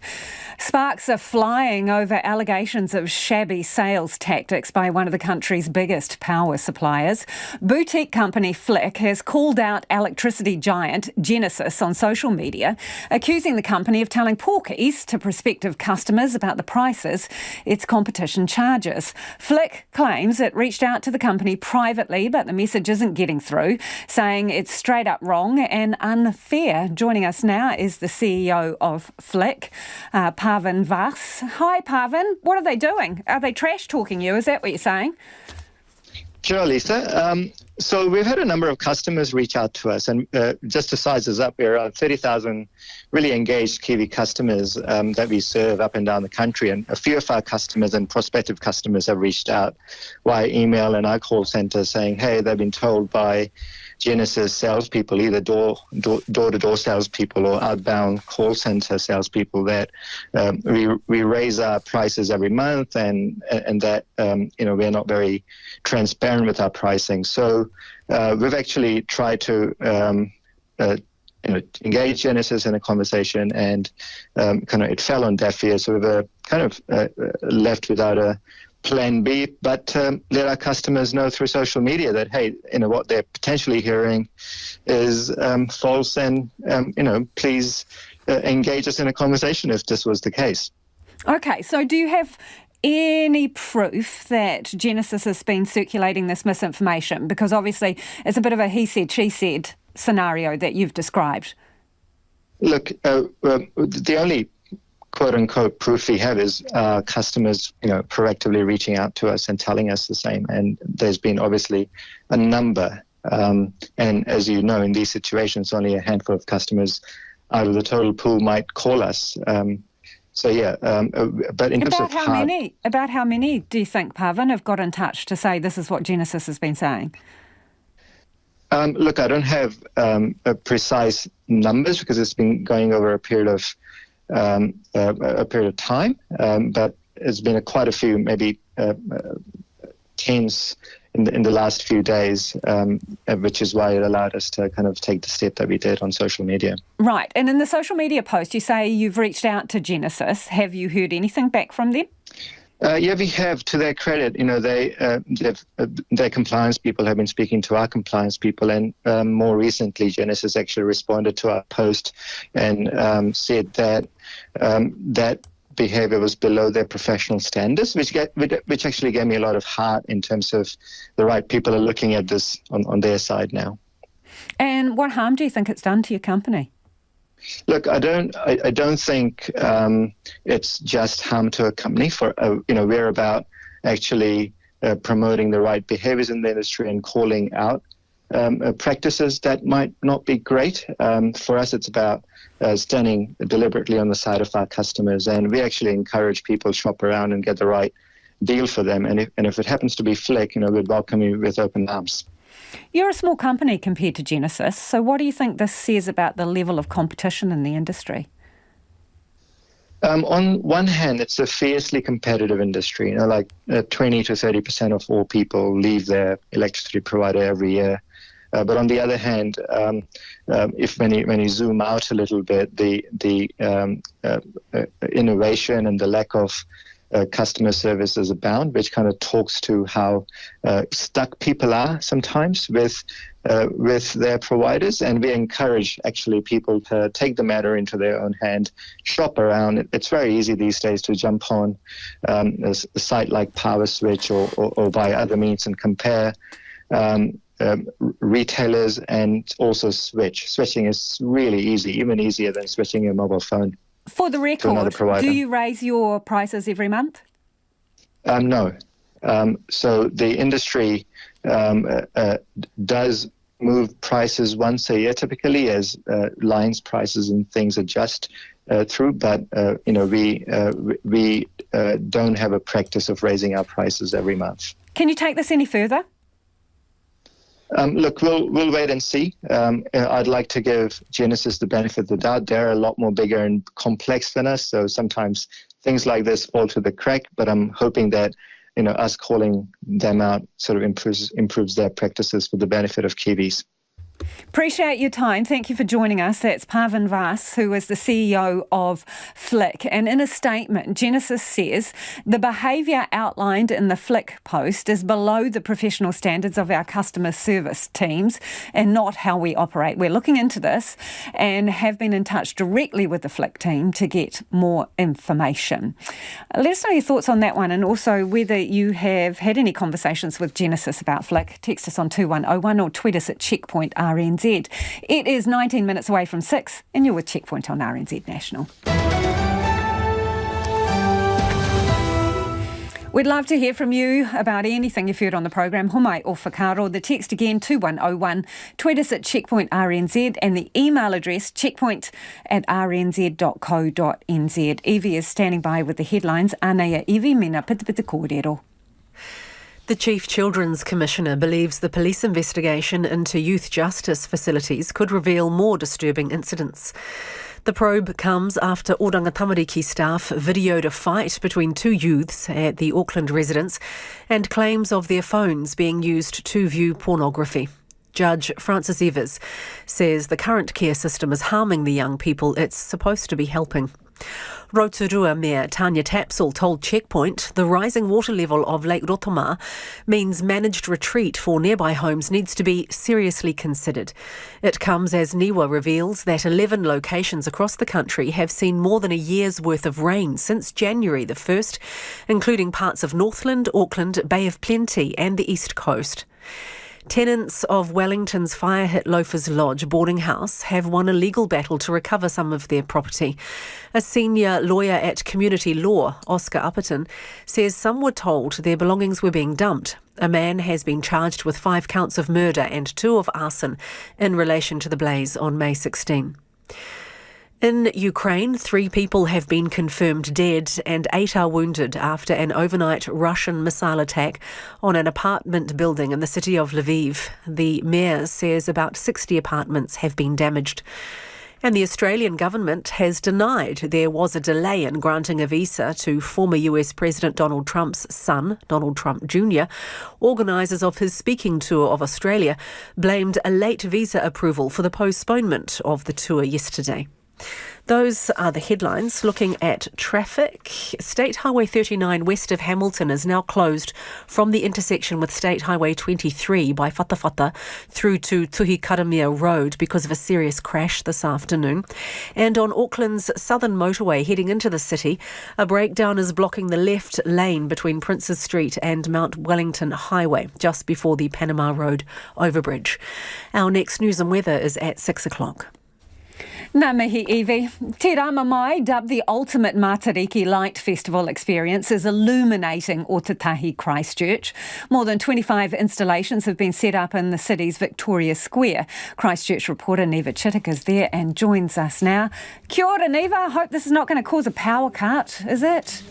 [SPEAKER 5] Sparks are flying over allegations of shabby sales tactics by one of the country's biggest power suppliers. Boutique company Flick has called out electricity giant Genesis on social media, accusing the company of telling porkies to prospective customers about the prices its competition charges. Flick claims it reached out to the company privately, but the message isn't getting through, saying it's straight up wrong and unfair. Joining us now is the CEO of Flick, Pavan Vas. Hi, Pavan. What are they doing? Are they trash talking you? Is that what you're saying?
[SPEAKER 11] Sure, Lisa. So we've had a number of customers reach out to us, and just to size us up, we're around 30,000 really engaged Kiwi customers that we serve up and down the country, and a few of our customers and prospective customers have reached out via email and our call centre saying, hey, they've been told by Genesis salespeople, either door-to-door salespeople or outbound call center salespeople, that we raise our prices every month and that we're not very transparent with our pricing. So we've actually tried to engage Genesis in a conversation, and it fell on deaf ears. So we've left without a plan B, but let our customers know through social media that, hey, what they're potentially hearing is false, and please engage us in a conversation if this was the case.
[SPEAKER 5] Okay, so do you have any proof that Genesis has been circulating this misinformation? Because obviously it's a bit of a he said, she said scenario that you've described.
[SPEAKER 11] Look, the only quote-unquote proof we have is customers, proactively reaching out to us and telling us the same. And there's been obviously a number. And as you know, in these situations, only a handful of customers out of the total pool might call us. But in terms of
[SPEAKER 5] about how many do you think, Pavan, have got in touch to say this is what Genesis has been saying?
[SPEAKER 11] Look, I don't have precise numbers because it's been going over a period of time, but it's been quite a few, maybe tens in the last few days, which is why it allowed us to take the step that we did on social media.
[SPEAKER 5] Right, and in the social media post, you say you've reached out to Genesis. Have you heard anything back from them?
[SPEAKER 11] Yeah, we have. To their credit, their compliance people have been speaking to our compliance people, and more recently, Genesis actually responded to our post and said that that behaviour was below their professional standards, which actually gave me a lot of heart in terms of the right people are looking at this on their side now. And
[SPEAKER 5] what harm do you think it's done to your company?
[SPEAKER 11] Look, I don't think it's just harm to a company. We're about actually promoting the right behaviours in the industry and calling out practices that might not be great. For us, it's about standing deliberately on the side of our customers, and we actually encourage people to shop around and get the right deal for them. And if it happens to be Flick, we'd welcome you with open arms.
[SPEAKER 5] You're a small company compared to Genesis, so what do you think this says about the level of competition in the industry?
[SPEAKER 11] On one hand, it's a fiercely competitive industry. 20 to 30% of all people leave their electricity provider every year. But on the other hand, when you zoom out a little bit, the innovation and the lack of customer services abound, which kind of talks to how stuck people are sometimes with their providers. And we encourage actually people to take the matter into their own hand, shop around. It's very easy these days to jump on a site like PowerSwitch or by other means and compare retailers and also switch. Switching is really easy, even easier than switching your mobile phone.
[SPEAKER 5] For the record, do you raise your prices every month?
[SPEAKER 11] No. So the industry does move prices once a year, typically, as lines prices and things adjust through. But we don't have a practice of raising our prices every month.
[SPEAKER 5] Can you take this any further?
[SPEAKER 11] Look, we'll wait and see. I'd like to give Genesis the benefit of the doubt. They're a lot more bigger and complex than us, so sometimes things like this fall to the crack. But I'm hoping that us calling them out sort of improves their practices for the benefit of Kiwis.
[SPEAKER 5] Appreciate your time. Thank you for joining us. That's Pavan Vas, who is the CEO of Flick. And in a statement, Genesis says the behaviour outlined in the Flick post is below the professional standards of our customer service teams and not how we operate. We're looking into this and have been in touch directly with the Flick team to get more information. Let us know your thoughts on that one, and also whether you have had any conversations with Genesis about Flick. Text us on 2101 or tweet us at Checkpoint RNZ. It is 19 minutes away from 6 and you're with Checkpoint on RNZ National. We'd love to hear from you about anything you've heard on the program, homai or whakaaro. The text again, 2101. Tweet us at Checkpoint RNZ, and the email address, checkpoint@rnz.co.nz. Evie is standing by with the headlines. Anea Evie, mina pita pita kōrero.
[SPEAKER 6] The Chief Children's Commissioner believes the police investigation into youth justice facilities could reveal more disturbing incidents. The probe comes after Oranga Tamariki staff videoed a fight between two youths at the Auckland residence and claims of their phones being used to view pornography. Judge Francis Evers says the current care system is harming the young people it's supposed to be helping. Rotorua Mayor Tanya Tapsell told Checkpoint the rising water level of Lake Rotorua means managed retreat for nearby homes needs to be seriously considered. It comes as NIWA reveals that 11 locations across the country have seen more than a year's worth of rain since January the 1st, including parts of Northland, Auckland, Bay of Plenty and the East Coast. Tenants of Wellington's fire-hit Loafers Lodge boarding house have won a legal battle to recover some of their property. A senior lawyer at Community Law, Oscar Upperton, says some were told their belongings were being dumped. A man has been charged with 5 counts of murder and 2 of arson in relation to the blaze on May 16. In Ukraine, 3 people have been confirmed dead and 8 are wounded after an overnight Russian missile attack on an apartment building in the city of Lviv. The mayor says about 60 apartments have been damaged. And the Australian government has denied there was a delay in granting a visa to former US President Donald Trump's son, Donald Trump Jr. Organisers of his speaking tour of Australia blamed a late visa approval for the postponement of the tour yesterday. Those are the headlines. Looking at traffic, State Highway 39 west of Hamilton is now closed from the intersection with State Highway 23 by Whatawhata through to Tuhi Karamia Road because of a serious crash this afternoon. And on Auckland's southern motorway heading into the city, a breakdown is blocking the left lane between Princes Street and Mount Wellington Highway just before the Panama Road overbridge. Our next news and weather is at 6 o'clock.
[SPEAKER 5] Nā mihi Evie. Te Rama Mai, dubbed the ultimate Matariki Light Festival experience, is illuminating Ōtautahi Christchurch. More than 25 installations have been set up in the city's Victoria Square. Christchurch reporter Neva Chittick is there and joins us now. Kia ora, Neva. I hope this is not going to cause a power cut, is it?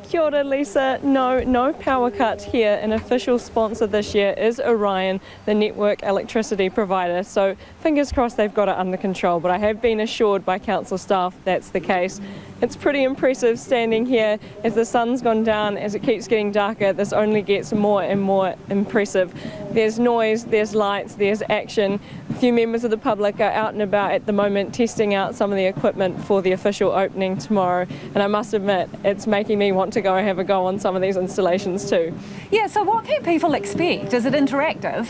[SPEAKER 12] Kia ora, Lisa. No power cut here. An official sponsor this year is Orion, the network electricity provider. So fingers crossed they've got it under control. But I have been assured by council staff that's the case. It's pretty impressive standing here as the sun's gone down. As it keeps getting darker, this only gets more and more impressive. There's noise, there's lights, there's action. A few members of the public are out and about at the moment testing out some of the equipment for the official opening tomorrow. And I must admit, it's making me want to go and have a go on some of these installations too.
[SPEAKER 5] Yeah, so what can people expect? Is it interactive?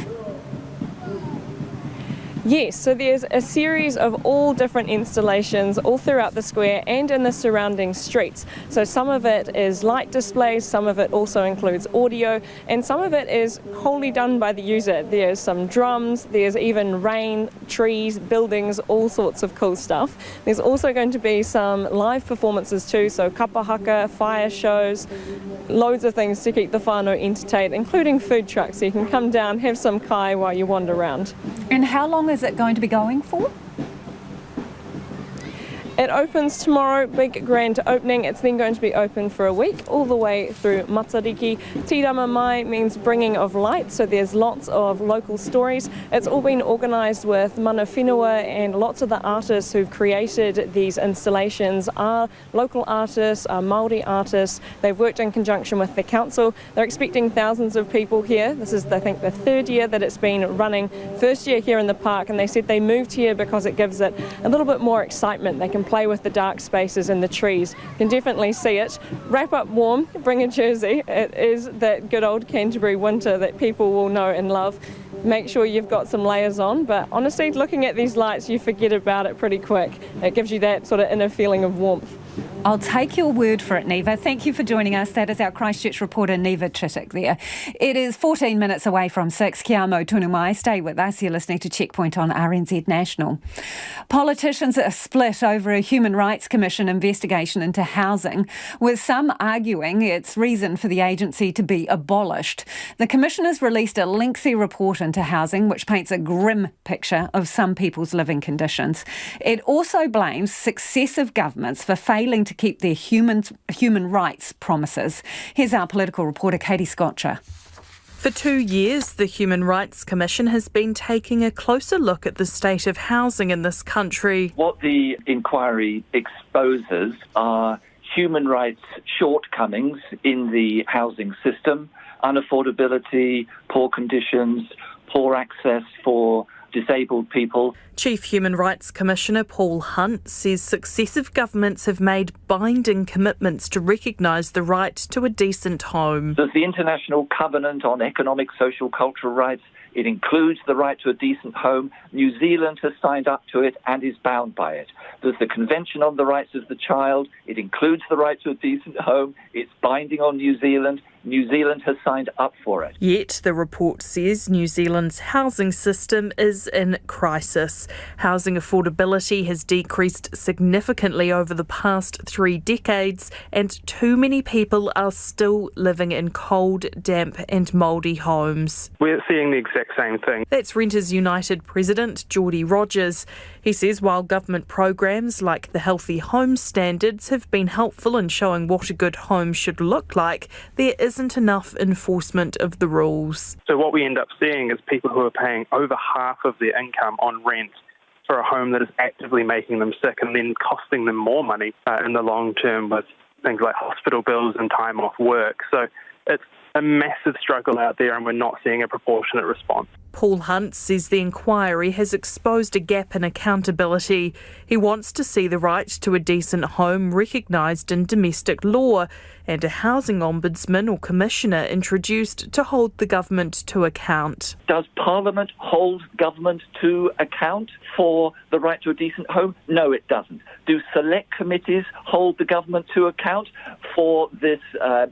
[SPEAKER 12] Yes, so there's a series of all different installations all throughout the square and in the surrounding streets. So some of it is light displays, some of it also includes audio, and some of it is wholly done by the user. There's some drums, there's even rain, trees, buildings, all sorts of cool stuff. There's also going to be some live performances too, so kapahaka, fire shows, loads of things to keep the whānau entertained, including food trucks, so you can come down, have some kai while you wander around.
[SPEAKER 5] And how long is it going to be going for?
[SPEAKER 12] It opens tomorrow, big grand opening. It's then going to be open for a week, all the way through Matariki. Tirama Mai means bringing of light, so there's lots of local stories. It's all been organised with mana whenua, and lots of the artists who've created these installations are local artists, are Māori artists. They've worked in conjunction with the council. They're expecting thousands of people here. This is, I think, the third year that it's been running. First year here in the park, and they said they moved here because it gives it a little bit more excitement. They can play with the dark spaces and the trees. You can definitely see it. Wrap up warm, bring a jersey. It is that good old Canterbury winter that people will know and love. Make sure you've got some layers on, but honestly, looking at these lights, you forget about it pretty quick. It gives you that sort of inner feeling of warmth.
[SPEAKER 5] I'll take your word for it, Neva. Thank you for joining us. That is our Christchurch reporter, Neva Chittick there. It is 14 minutes away from 6. Kia mau tunu mai. Stay with us. You're listening to Checkpoint on RNZ National. Politicians are split over a Human Rights Commission investigation into housing, with some arguing it's reason for the agency to be abolished. The Commission has released a lengthy report into housing, which paints a grim picture of some people's living conditions. It also blames successive governments for failing to keep their human rights promises. Here's our political reporter, Katie Scotcher.
[SPEAKER 13] For 2 years, the Human Rights Commission has been taking a closer look at the state of housing in this country.
[SPEAKER 14] What the inquiry exposes are human rights shortcomings in the housing system, unaffordability, poor conditions, poor access for disabled people.
[SPEAKER 13] Chief Human Rights Commissioner Paul Hunt says successive governments have made binding commitments to recognise the right to a decent home.
[SPEAKER 14] There's the International Covenant on Economic, Social, Cultural Rights. It includes the right to a decent home. New Zealand has signed up to it and is bound by it. There's the Convention on the Rights of the Child. It includes the right to a decent home. It's binding on New Zealand. New Zealand has signed up for it.
[SPEAKER 13] Yet the report says New Zealand's housing system is in crisis. Housing affordability has decreased significantly over the past 3 decades, and too many people are still living in cold, damp and mouldy homes.
[SPEAKER 15] We're seeing the exact same thing.
[SPEAKER 13] That's Renters United President Geordie Rogers. He says while government programs like the Healthy Home Standards have been helpful in showing what a good home should look like, there isn't enough enforcement of the rules.
[SPEAKER 15] So what we end up seeing is people who are paying over half of their income on rent for a home that is actively making them sick and then costing them more money in the long term with things like hospital bills and time off work. So it's a massive struggle out there and we're not seeing a proportionate response.
[SPEAKER 13] Paul Hunt says the inquiry has exposed a gap in accountability. He wants to see the right to a decent home recognised in domestic law and a housing ombudsman or commissioner introduced to hold the government to account.
[SPEAKER 14] Does Parliament hold government to account for the right to a decent home? No, it doesn't. Do select committees hold the government to account for this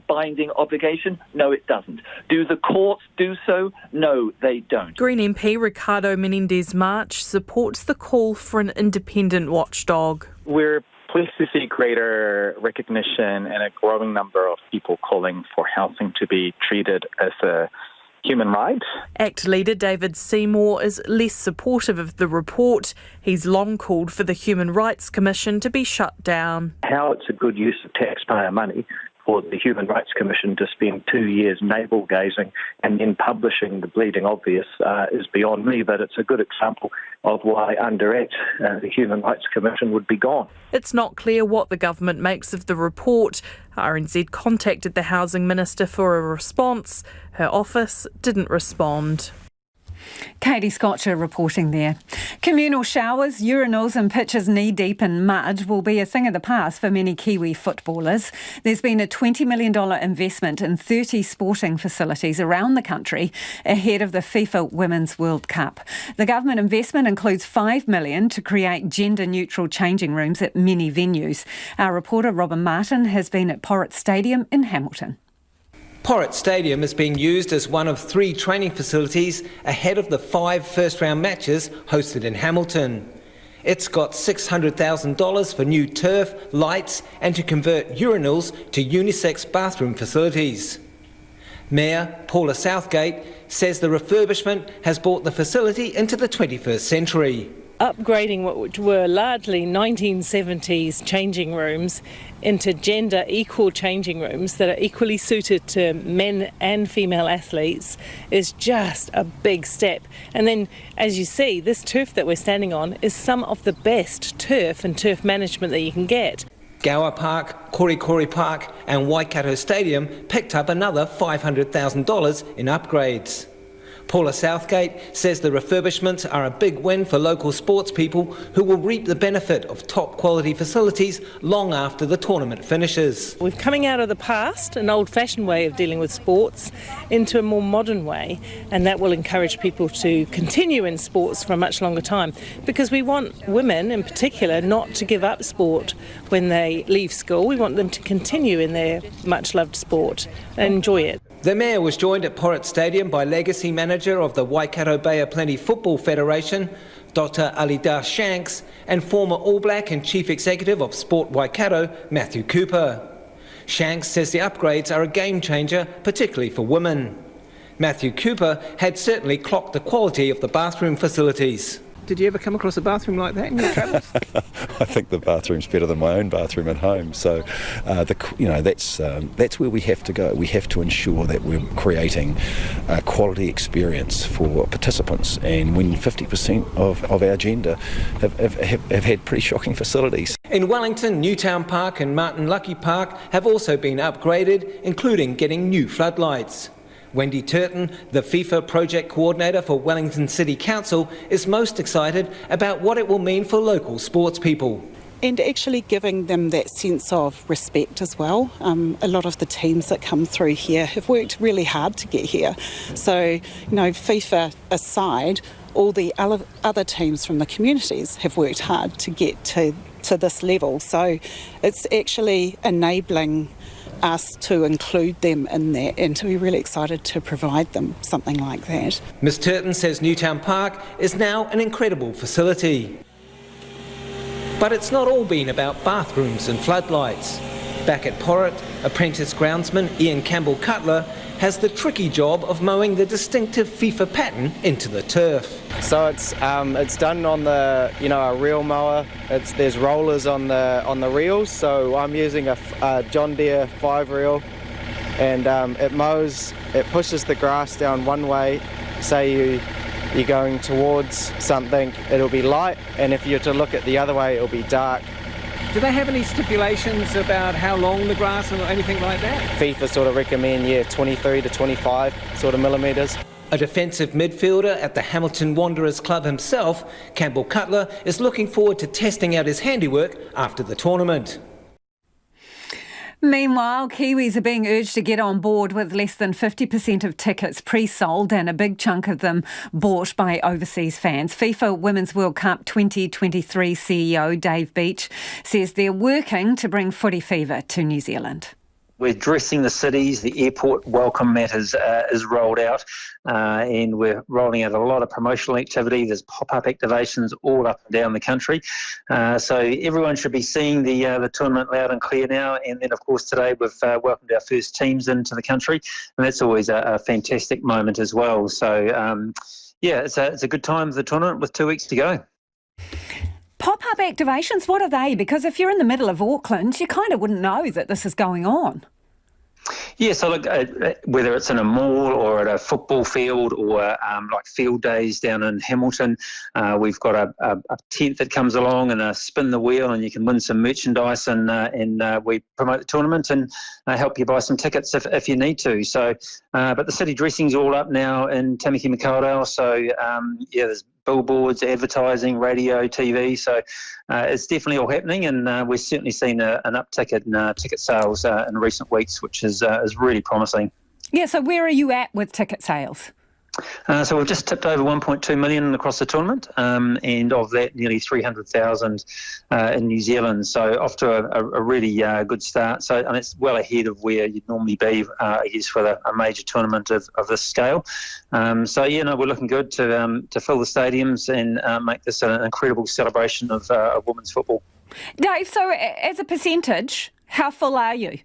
[SPEAKER 14] binding obligation? No, it doesn't. Do the courts do so? No, they don't.
[SPEAKER 13] Green MP Ricardo Menendez March supports the call for an independent watchdog.
[SPEAKER 16] We're pleased to see greater recognition and a growing number of people calling for housing to be treated as a human right.
[SPEAKER 13] ACT leader David Seymour is less supportive of the report. He's long called for the Human Rights Commission to be shut down.
[SPEAKER 18] How it's a good use of taxpayer money for the Human Rights Commission to spend 2 years navel-gazing and then publishing the bleeding obvious is beyond me, but it's a good example of why under ACT the Human Rights Commission would be gone.
[SPEAKER 13] It's not clear what the government makes of the report. RNZ contacted the Housing Minister for a response. Her office didn't respond.
[SPEAKER 5] Katie Scotcher reporting there. Communal showers, urinals and pitches knee-deep in mud will be a thing of the past for many Kiwi footballers. There's been a $20 million investment in 30 sporting facilities around the country ahead of the FIFA Women's World Cup. The government investment includes $5 million to create gender-neutral changing rooms at many venues. Our reporter Robin Martin has been at Porritt Stadium in Hamilton.
[SPEAKER 19] Porritt Stadium is being used as one of 3 training facilities ahead of the 5 first-round matches hosted in Hamilton. It's got $600,000 for new turf, lights and to convert urinals to unisex bathroom facilities. Mayor Paula Southgate says the refurbishment has brought the facility into the 21st century.
[SPEAKER 1] upgrading what were largely 1970s changing rooms into gender equal changing rooms that are equally suited to men and female athletes is just a big step. And then, as you see, this turf that we're standing on is some of the best turf and turf management that you can get.
[SPEAKER 19] Gower Park, Korikori Park and Waikato Stadium picked up another $500,000 in upgrades. Paula Southgate says the refurbishments are a big win for local sports people who will reap the benefit of top quality facilities long after the tournament finishes.
[SPEAKER 1] We're coming out of the past, an old-fashioned way of dealing with sports, into a more modern way, and that will encourage people to continue in sports for a much longer time, because we want women in particular not to give up sport when they leave school. We want them to continue in their much-loved sport and enjoy it.
[SPEAKER 19] The Mayor was joined at Porritt Stadium by Legacy Manager of the Waikato Bay of Plenty Football Federation, Dr. Alida Shanks, and former All Black and Chief Executive of Sport Waikato, Matthew Cooper. Shanks says the upgrades are a game changer, particularly for women. Matthew Cooper had certainly clocked the quality of the bathroom facilities. Did you ever come across a bathroom like that in your travels?
[SPEAKER 3] I think the bathroom's better than my own bathroom at home. So, that's where we have to go. We have to ensure that we're creating a quality experience for participants. And when 50% of our gender have had pretty shocking facilities.
[SPEAKER 19] In Wellington, Newtown Park and Martin Lucky Park have also been upgraded, including getting new floodlights. Wendy Turton, the FIFA project coordinator for Wellington City Council, is most excited about what it will mean for local sports people.
[SPEAKER 8] And actually giving them that sense of respect as well. A lot of the teams that come through here have worked really hard to get here. So, FIFA aside, all the other teams from the communities have worked hard to get to this level. So it's actually enabling us to include them in that and to be really excited to provide them something like that.
[SPEAKER 19] Ms Turton says Newtown Park is now an incredible facility. But it's not all been about bathrooms and floodlights. Back at Porritt, apprentice groundsman Ian Campbell-Cutler has the tricky job of mowing the distinctive FIFA pattern into the turf.
[SPEAKER 17] So it's done on the a reel mower. There's rollers on the reels. So I'm using a John Deere 5 reel, and it mows. It pushes the grass down one way. Say you're going towards something, it'll be light, and if you're to look at the other way, it'll be dark.
[SPEAKER 19] Do they have any stipulations about how long the grass or anything like that?
[SPEAKER 17] FIFA sort of recommend, 23 to 25 sort of millimetres.
[SPEAKER 19] A defensive midfielder at the Hamilton Wanderers club himself, Campbell-Cutler, is looking forward to testing out his handiwork after the tournament.
[SPEAKER 5] Meanwhile, Kiwis are being urged to get on board with less than 50% of tickets pre-sold and a big chunk of them bought by overseas fans. FIFA Women's World Cup 2023 CEO Dave Beach says they're working to bring footy fever to New Zealand.
[SPEAKER 20] We're dressing the cities, the airport welcome mat is rolled out, and we're rolling out a lot of promotional activity. There's pop-up activations all up and down the country. So everyone should be seeing the tournament loud and clear now. And then, of course, today we've welcomed our first teams into the country, and that's always a fantastic moment as well. So, it's a good time for the tournament with 2 weeks to go.
[SPEAKER 5] Pop-up activations, what are they? Because if you're in the middle of Auckland, you kind of wouldn't know that this is going on.
[SPEAKER 20] Yeah, so look, whether it's in a mall or at a football field or like field days down in Hamilton, we've got a tent that comes along and spin the wheel and you can win some merchandise and we promote the tournament and help you buy some tickets if you need to. So, but the city dressing's all up now in Tamaki Makaurau, so there's billboards, advertising, radio, TV. So it's definitely all happening, and we've certainly seen an uptick in ticket sales in recent weeks, which is really promising.
[SPEAKER 5] Yeah, so where are you at with ticket sales?
[SPEAKER 20] So we've just tipped over 1.2 million across the tournament, and of that, nearly 300,000 in New Zealand. So off to a really good start. So, and it's well ahead of where you'd normally be, I guess, for a major tournament of this scale. We're looking good to fill the stadiums and make this an incredible celebration of women's football.
[SPEAKER 5] Dave, so as a percentage, how full are you?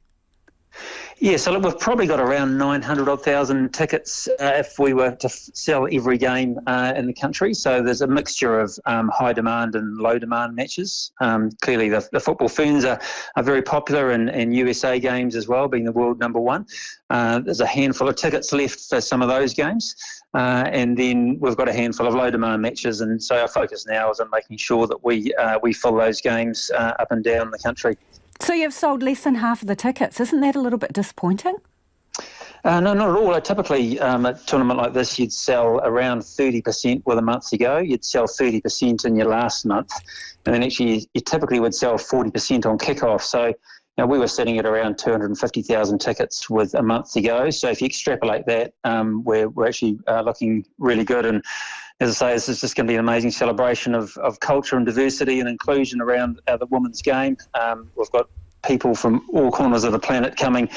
[SPEAKER 20] Yeah, so look, we've probably got around 900,000 tickets if we were to sell every game in the country. So there's a mixture of high demand and low demand matches. Clearly the football ferns are very popular in USA games as well, being the world number one. There's a handful of tickets left for some of those games. And then we've got a handful of low demand matches. And so our focus now is on making sure that we fill those games up and down the country.
[SPEAKER 5] So you've sold less than half of the tickets. Isn't that a little bit disappointing?
[SPEAKER 20] No, not at all. Typically, a tournament like this, you'd sell around 30% with a month to go. You'd sell 30% in your last month. And then actually, you typically would sell 40% on kickoff. So we were sitting at around 250,000 tickets with a month to go. So if you extrapolate that, we're actually looking really good. And as I say, this is just going to be an amazing celebration of culture and diversity and inclusion around the women's game. We've got people from all corners of the planet coming to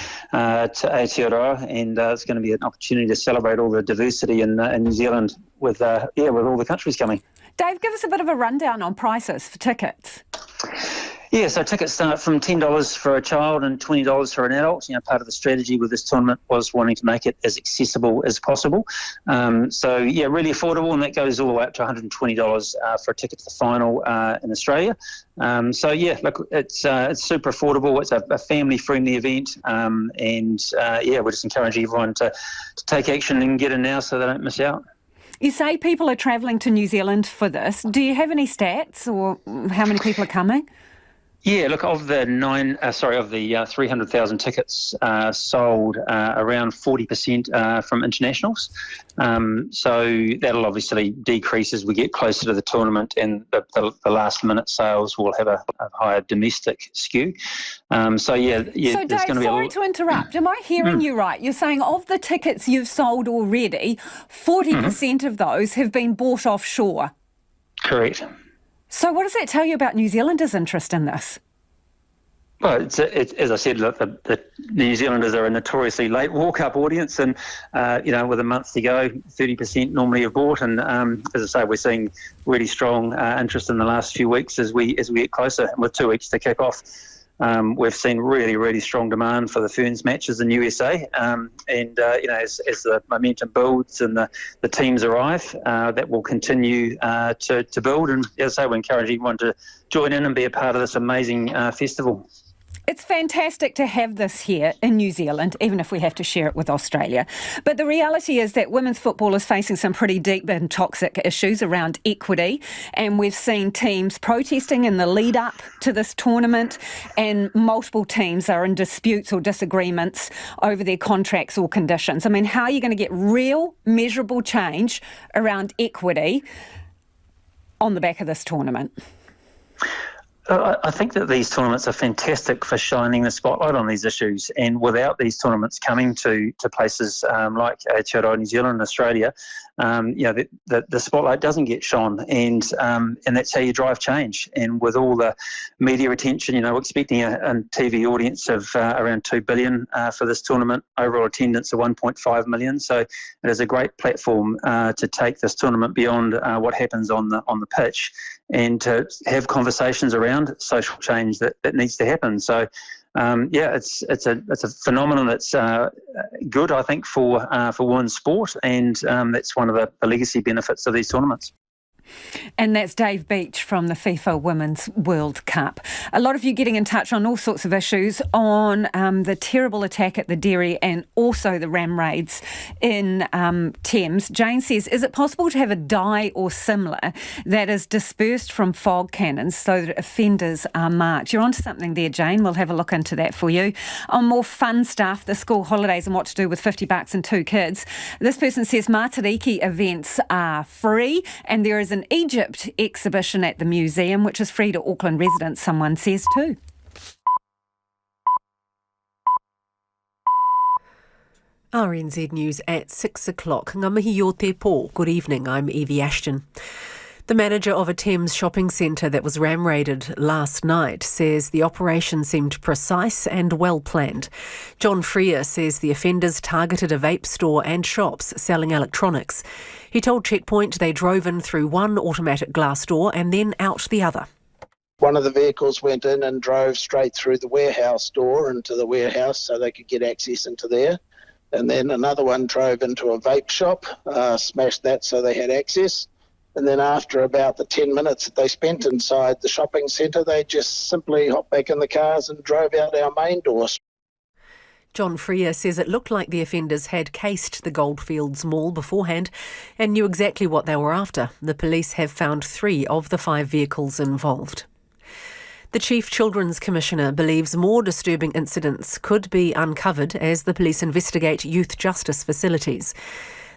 [SPEAKER 20] Aotearoa, and it's going to be an opportunity to celebrate all the diversity in New Zealand with all the countries coming.
[SPEAKER 5] Dave, give us a bit of a rundown on prices for tickets.
[SPEAKER 20] Yeah, so tickets start from $10 for a child and $20 for an adult. Part of the strategy with this tournament was wanting to make it as accessible as possible. Really affordable, and that goes all the way up to $120 for a ticket to the final in Australia. It's super affordable. It's a family-friendly event, we're just encouraging everyone to take action and get in now so they don't miss out.
[SPEAKER 5] You say people are travelling to New Zealand for this. Do you have any stats or how many people are coming?
[SPEAKER 20] Yeah, look, of the 300,000 tickets sold, around 40% from internationals. So that'll obviously decrease as we get closer to the tournament, and the last minute sales will have a higher domestic skew. So Dave,
[SPEAKER 5] there's going to be sorry to interrupt. Am I hearing you right? You're saying of the tickets you've sold already, 40% of those have been bought offshore?
[SPEAKER 20] Correct.
[SPEAKER 5] So what does that tell you about New Zealanders' interest in this?
[SPEAKER 20] Well, it's as I said, look, the New Zealanders are a notoriously late walk-up audience, and with a month to go, 30% normally have bought, and as I say, we're seeing really strong interest in the last few weeks as we get closer. And with 2 weeks to kick off, we've seen really, really strong demand for the Ferns matches in USA, as the momentum builds and the teams arrive, that will continue to build. And as I say, we encourage everyone to join in and be a part of this amazing festival.
[SPEAKER 5] It's fantastic to have this here in New Zealand, even if we have to share it with Australia. But the reality is that women's football is facing some pretty deep and toxic issues around equity. And we've seen teams protesting in the lead up to this tournament, and multiple teams are in disputes or disagreements over their contracts or conditions. I mean, how are you going to get real, measurable change around equity on the back of this tournament?
[SPEAKER 20] I think that these tournaments are fantastic for shining the spotlight on these issues, and without these tournaments coming to places like Aotearoa, New Zealand and Australia, the spotlight doesn't get shone, and that's how you drive change. And with all the media attention, we're expecting a TV audience of around 2 billion for this tournament, overall attendance of 1.5 million. So it is a great platform to take this tournament beyond what happens on the pitch, and to have conversations around social change that needs to happen. So, it's a phenomenon that's good, I think, for women's sport, and that's one of the legacy benefits of these tournaments.
[SPEAKER 5] And that's Dave Beach from the FIFA Women's World Cup. A lot of you getting in touch on all sorts of issues on the terrible attack at the dairy and also the ram raids in Thames. Jane says, is it possible to have a dye or similar that is dispersed from fog cannons so that offenders are marked? You're onto something there, Jane. We'll have a look into that for you. On more fun stuff, the school holidays and what to do with $50 and 2 kids. This person says Matariki events are free, and there is an Egypt exhibition at the museum, which is free to Auckland residents, someone says too.
[SPEAKER 6] RNZ News at 6 o'clock. Ngā mihi o te pō. Good evening, I'm Evie Ashton. The manager of a Thames shopping centre that was ram-raided last night says the operation seemed precise and well planned. John Freer says the offenders targeted a vape store and shops selling electronics. He told Checkpoint they drove in through one automatic glass door and then out the other.
[SPEAKER 2] One of the vehicles went in and drove straight through the warehouse door into the warehouse so they could get access into there. And then another one drove into a vape shop, smashed that so they had access. And then after about the 10 minutes that they spent inside the shopping centre, they just simply hopped back in the cars and drove out our main doors.
[SPEAKER 6] John Freer says it looked like the offenders had cased the Goldfields Mall beforehand and knew exactly what they were after. The police have found 3 of the 5 vehicles involved. The Chief Children's Commissioner believes more disturbing incidents could be uncovered as the police investigate youth justice facilities.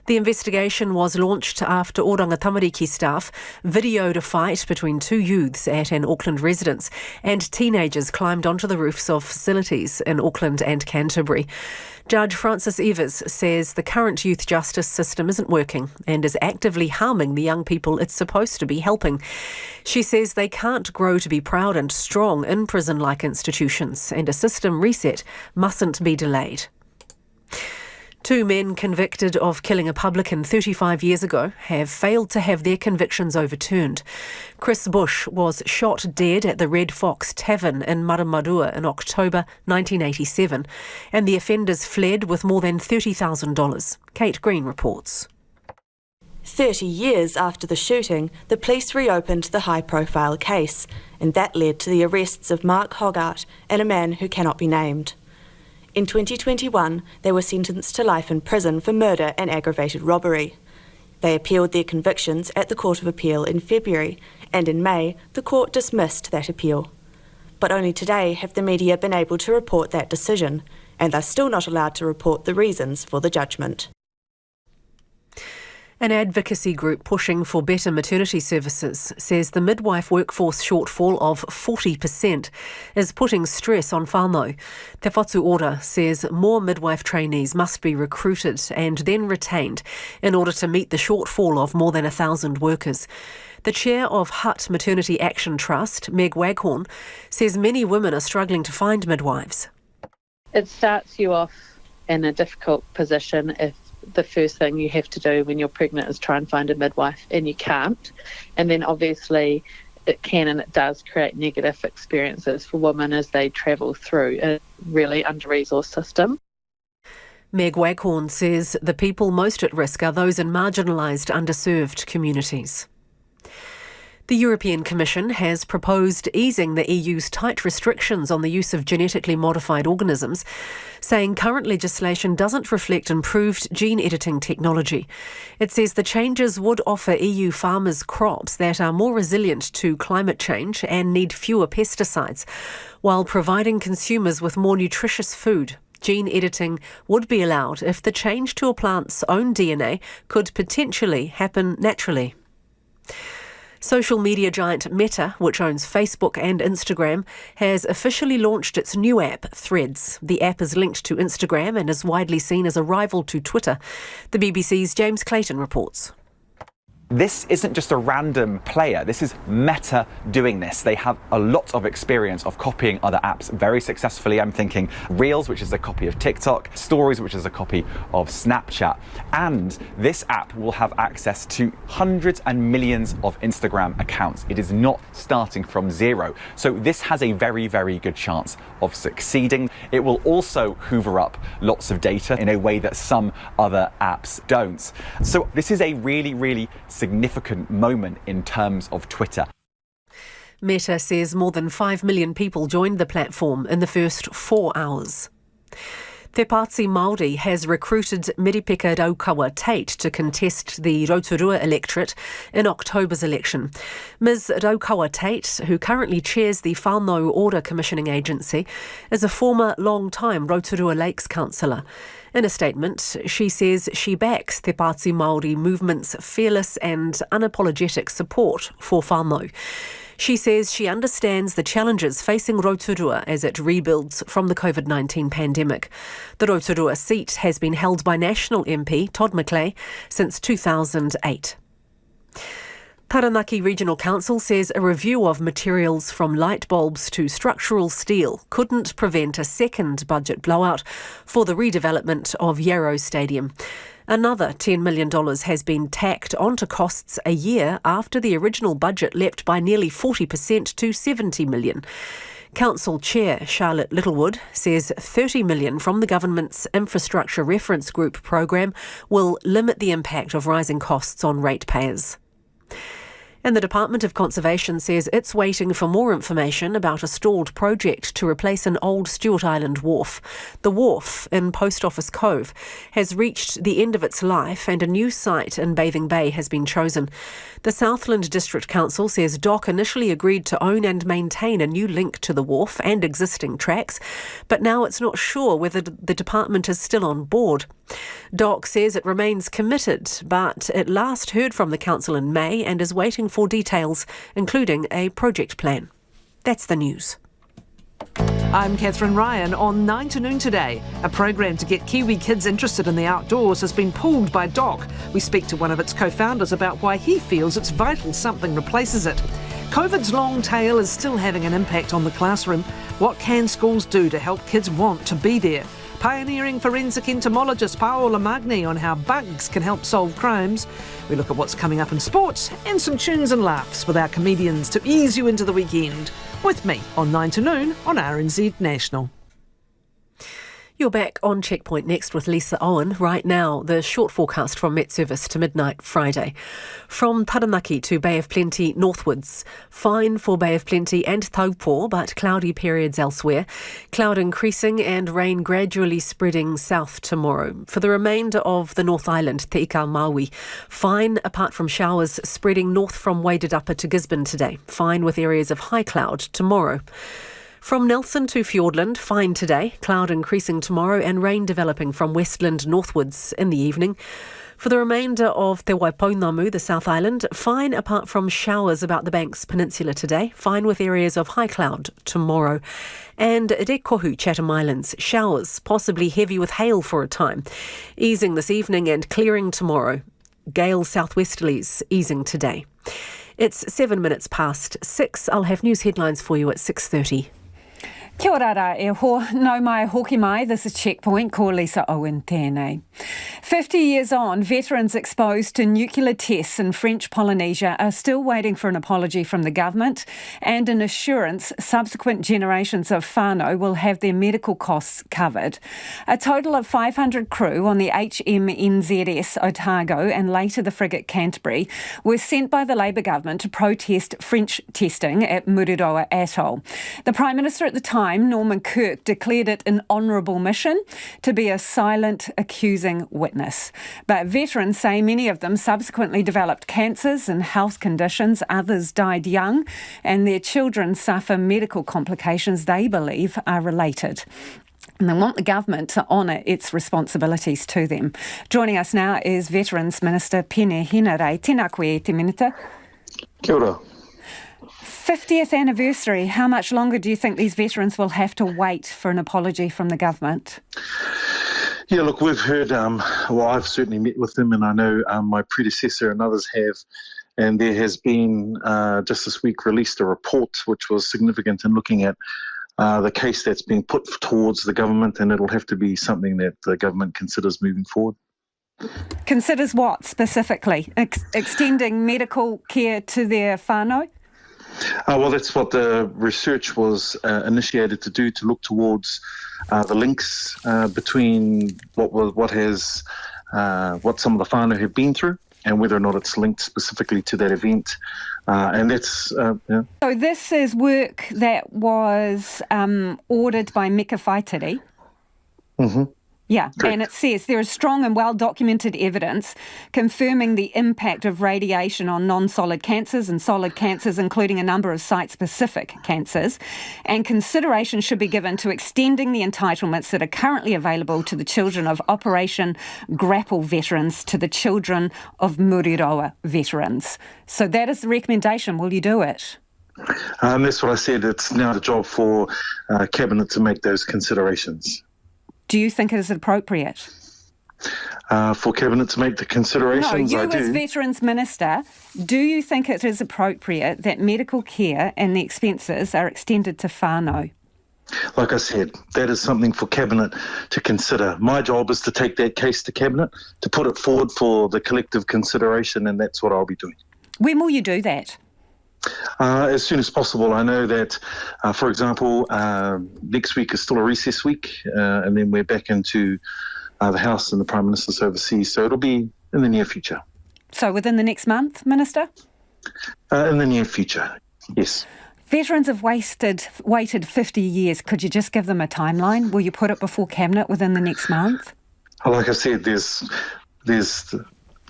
[SPEAKER 6] The investigation was launched after Oranga Tamariki staff videoed a fight between 2 youths at an Auckland residence, and teenagers climbed onto the roofs of facilities in Auckland and Canterbury. Judge Frances Evers says the current youth justice system isn't working and is actively harming the young people it's supposed to be helping. She says they can't grow to be proud and strong in prison-like institutions, and a system reset mustn't be delayed. 2 men convicted of killing a publican 35 years ago have failed to have their convictions overturned. Chris Bush was shot dead at the Red Fox Tavern in Maramarua in October 1987, and the offenders fled with more than $30,000. Kate Green reports.
[SPEAKER 4] 30 years after the shooting, the police reopened the high-profile case, and that led to the arrests of Mark Hoggart and a man who cannot be named. In 2021, they were sentenced to life in prison for murder and aggravated robbery. They appealed their convictions at the Court of Appeal in February, and in May, the court dismissed that appeal. But only today have the media been able to report that decision, and they're still not allowed to report the reasons for the judgment.
[SPEAKER 6] An advocacy group pushing for better maternity services says the midwife workforce shortfall of 40% is putting stress on whānau. Te Whatu Ora says more midwife trainees must be recruited and then retained in order to meet the shortfall of more than 1,000 workers. The chair of Hutt Maternity Action Trust, Meg Waghorn, says many women are struggling to find midwives.
[SPEAKER 10] It starts you off in a difficult position if the first thing you have to do when you're pregnant is try and find a midwife, and you can't. And then obviously it can and it does create negative experiences for women as they travel through a really under-resourced system.
[SPEAKER 6] Meg Waghorn says the people most at risk are those in marginalised, underserved communities. The European Commission has proposed easing the EU's tight restrictions on the use of genetically modified organisms, saying current legislation doesn't reflect improved gene editing technology. It says the changes would offer EU farmers crops that are more resilient to climate change and need fewer pesticides, while providing consumers with more nutritious food. Gene editing would be allowed if the change to a plant's own DNA could potentially happen naturally. Social media giant Meta, which owns Facebook and Instagram, has officially launched its new app, Threads. The app is linked to Instagram and is widely seen as a rival to Twitter. The BBC's James Clayton reports.
[SPEAKER 21] This isn't just a random player, this is Meta doing this. They have a lot of experience of copying other apps very successfully. I'm thinking Reels, which is a copy of TikTok, Stories, which is a copy of Snapchat. And this app will have access to hundreds and millions of Instagram accounts. It is not starting from zero. So this has a very, very good chance of succeeding. It will also hoover up lots of data in a way that some other apps don't. So this is a really, really significant moment in terms of Twitter.
[SPEAKER 6] Meta says more than 5 million people joined the platform in the first 4 hours. Te Pāti Māori has recruited Meripeka Raukawa Tate to contest the Rotorua electorate in October's election. Ms Raukawa Tate, who currently chairs the Whānau Order Commissioning Agency, is a former long-time Rotorua Lakes councillor. In a statement, she says she backs Te Pāti Māori movement's fearless and unapologetic support for whānau. She says she understands the challenges facing Rotorua as it rebuilds from the COVID-19 pandemic. The Rotorua seat has been held by National MP Todd McClay since 2008. Taranaki Regional Council says a review of materials from light bulbs to structural steel couldn't prevent a second budget blowout for the redevelopment of Yarrow Stadium. Another $10 million has been tacked onto costs a year after the original budget leapt by nearly 40% to $70 million. Council Chair Charlotte Littlewood says $30 million from the government's Infrastructure Reference Group programme will limit the impact of rising costs on ratepayers. And the Department of Conservation says it's waiting for more information about a stalled project to replace an old Stewart Island wharf. The wharf in Post Office Cove has reached the end of its life and a new site in Bathing Bay has been chosen. The Southland District Council says DOC initially agreed to own and maintain a new link to the wharf and existing tracks, but now it's not sure whether the department is still on board. DOC says it remains committed, but it last heard from the council in May and is waiting for details, including a project plan. That's the news.
[SPEAKER 9] I'm Catherine Ryan on 9 to Noon today. A program to get Kiwi kids interested in the outdoors has been pulled by DOC. We speak to one of its co-founders about why he feels it's vital something replaces it. COVID's long tail is still having an impact on the classroom. What can schools do to help kids want to be there? Pioneering forensic entomologist Paola Magni on how bugs can help solve crimes. We look at what's coming up in sports and some tunes and laughs with our comedians to ease you into the weekend. With me on 9 to Noon on RNZ National.
[SPEAKER 6] You're back on Checkpoint next with Lisa Owen. Right now, the short forecast from Met Service to midnight Friday. From Taranaki to Bay of Plenty northwards. Fine for Bay of Plenty and Taupo, but cloudy periods elsewhere. Cloud increasing and rain gradually spreading south tomorrow. For the remainder of the North Island, Te Ika Maui. Fine apart from showers spreading north from Waidadapa to Gisborne today. Fine with areas of high cloud tomorrow. From Nelson to Fiordland, fine today, cloud increasing tomorrow and rain developing from Westland northwards in the evening. For the remainder of Te Waipounamu, the South Island, fine apart from showers about the Banks Peninsula today, fine with areas of high cloud tomorrow. And Rekohu, Chatham Islands, showers, possibly heavy with hail for a time, easing this evening and clearing tomorrow. Gale southwesterlies easing today. It's 7 minutes past 6. I'll have news headlines for you at 6:30.
[SPEAKER 5] Kia ora rā e ho, nau mai hoki mai, this is Checkpoint, ko Lisa Owen tēnei. 50 years on, veterans exposed to nuclear tests in French Polynesia are still waiting for an apology from the government and an assurance subsequent generations of whānau will have their medical costs covered. A total of 500 crew on the HMNZS Otago and later the frigate Canterbury were sent by the Labour government to protest French testing at Rotorua Atoll. The Prime Minister at the time, Norman Kirk, declared it an honourable mission to be a silent, accusing witness. But veterans say many of them subsequently developed cancers and health conditions. Others died young, and their children suffer medical complications they believe are related. And they want the government to honour its responsibilities to them. Joining us now is Veterans Minister Pene Henare. Tēnā koe te minita.
[SPEAKER 22] Kia ora.
[SPEAKER 5] 50th anniversary, how much longer do you think these veterans will have to wait for an apology from the government?
[SPEAKER 22] Yeah, look, we've heard, well, I've certainly met with them, and I know my predecessor and others have, and there has been just this week released a report which was significant in looking at the case that's being put towards the government, and it'll have to be something that the government considers moving forward.
[SPEAKER 5] Considers what specifically? Extending medical care to their whānau?
[SPEAKER 22] Well, that's what the research was initiated to do, to look towards the links between what some of the whānau have been through and whether or not it's linked specifically to that event. And that's... yeah.
[SPEAKER 5] So this is work that was ordered by Meka Whaitiri.
[SPEAKER 22] Mm-hmm.
[SPEAKER 5] Yeah,
[SPEAKER 22] Correct.
[SPEAKER 5] And it says there is strong and well-documented evidence confirming the impact of radiation on non-solid cancers and solid cancers, including a number of site-specific cancers, and consideration should be given to extending the entitlements that are currently available to the children of Operation Grapple veterans to the children of Rotorua veterans. So that is the recommendation. Will you do it?
[SPEAKER 22] That's what I said. It's now the job for Cabinet to make those considerations.
[SPEAKER 5] Do you think it is appropriate?
[SPEAKER 22] For Cabinet to make the considerations,
[SPEAKER 5] no,
[SPEAKER 22] I do.
[SPEAKER 5] As Veterans Minister, do you think it is appropriate that medical care and the expenses are extended to whānau?
[SPEAKER 22] Like I said, that is something for Cabinet to consider. My job is to take that case to Cabinet, to put it forward for the collective consideration, and that's what I'll be doing.
[SPEAKER 5] When will you do that?
[SPEAKER 22] As soon as possible. I know that, for example, next week is still a recess week, and then we're back into the House and the Prime Minister's overseas, so it'll be in the near future.
[SPEAKER 5] So within the next month, Minister?
[SPEAKER 22] In the near future, yes.
[SPEAKER 5] Veterans have waited 50 years. Could you just give them a timeline? Will you put it before Cabinet within the next month?
[SPEAKER 22] Like I said, there's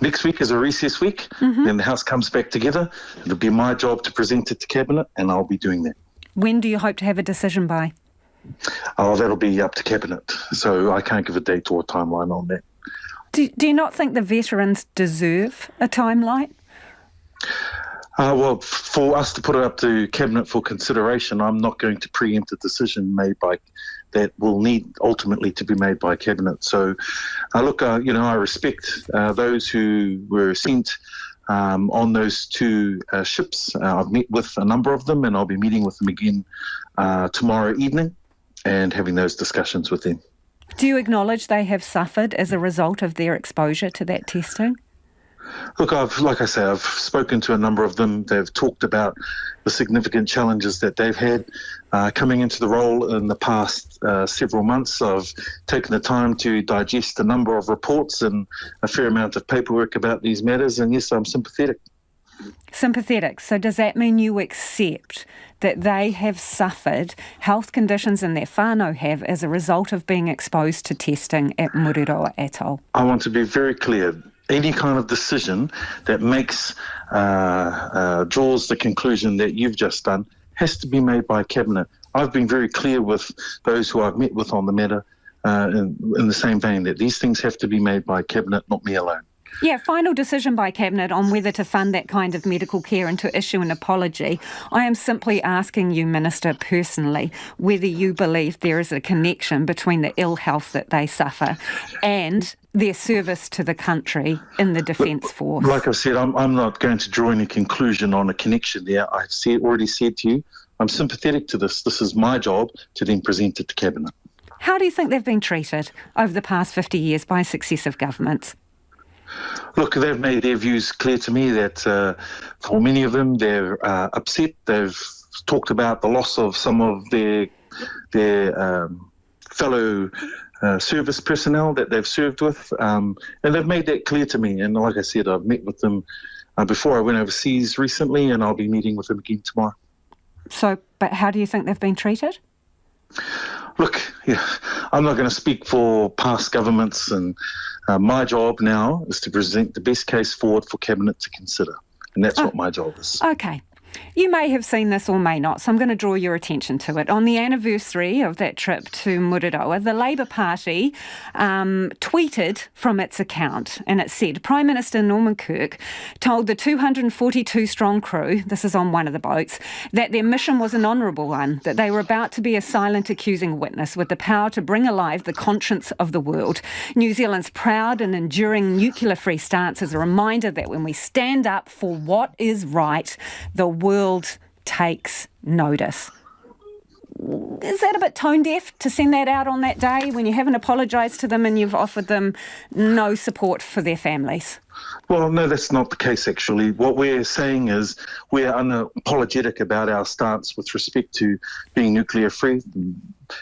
[SPEAKER 22] next week is a recess week. Then the House comes back together. It'll be my job to present it to Cabinet, and I'll be doing that.
[SPEAKER 5] When do you hope to have a decision by?
[SPEAKER 22] Oh, that'll be up to Cabinet. So I can't give a date or a timeline on that.
[SPEAKER 5] Do you not think the veterans deserve a timeline?
[SPEAKER 22] Well, for us to put it up to Cabinet for consideration, I'm not going to preempt a decision made by that will need ultimately to be made by Cabinet. So, look, I respect those who were sent on those two ships. I've met with a number of them, and I'll be meeting with them again tomorrow evening and having those discussions with them.
[SPEAKER 5] Do you acknowledge they have suffered as a result of their exposure to that testing?
[SPEAKER 22] Look, I've spoken to a number of them. They've talked about the significant challenges that they've had coming into the role in the past several months. I've taken the time to digest a number of reports and a fair amount of paperwork about these matters, and yes, I'm sympathetic.
[SPEAKER 5] Sympathetic. So does that mean you accept that they have suffered health conditions and their whānau have as a result of being exposed to testing at Rotorua Atoll?
[SPEAKER 22] I want to be very clear. Any kind of decision that makes draws the conclusion that you've just done has to be made by Cabinet. I've been very clear with those who I've met with on the matter in the same vein that these things have to be made by Cabinet, not me alone.
[SPEAKER 5] Yeah, final decision by Cabinet on whether to fund that kind of medical care and to issue an apology. I am simply asking you, Minister, personally, whether you believe there is a connection between the ill health that they suffer and their service to the country in the Defence Force.
[SPEAKER 22] Like I said, I'm not going to draw any conclusion on a connection there. I've already said to you, I'm sympathetic to this. This is my job to then present it to Cabinet.
[SPEAKER 5] How do you think they've been treated over the past 50 years by successive governments?
[SPEAKER 22] Look, they've made their views clear to me that for many of them, they're upset. They've talked about the loss of some of their fellow service personnel that they've served with, and they've made that clear to me. And like I said, I've met with them before I went overseas recently, and I'll be meeting with them again tomorrow.
[SPEAKER 5] So, but how do you think they've been treated?
[SPEAKER 22] Look, yeah, I'm not going to speak for past governments, and my job now is to present the best case forward for Cabinet to consider, and that's what my job is.
[SPEAKER 5] Okay. You may have seen this or may not, so I'm going to draw your attention to it. On the anniversary of that trip to Rotorua, the Labour Party tweeted from its account, and it said, Prime Minister Norman Kirk told the 242-strong crew, this is on one of the boats, that their mission was an honourable one, that they were about to be a silent accusing witness with the power to bring alive the conscience of the world. New Zealand's proud and enduring nuclear-free stance is a reminder that when we stand up for what is right, the world takes notice. Is that a bit tone deaf to send that out on that day when you haven't apologised to them and you've offered them no support for their families?
[SPEAKER 22] Well, no, that's not the case, actually. What we're saying is we're unapologetic about our stance with respect to being nuclear-free.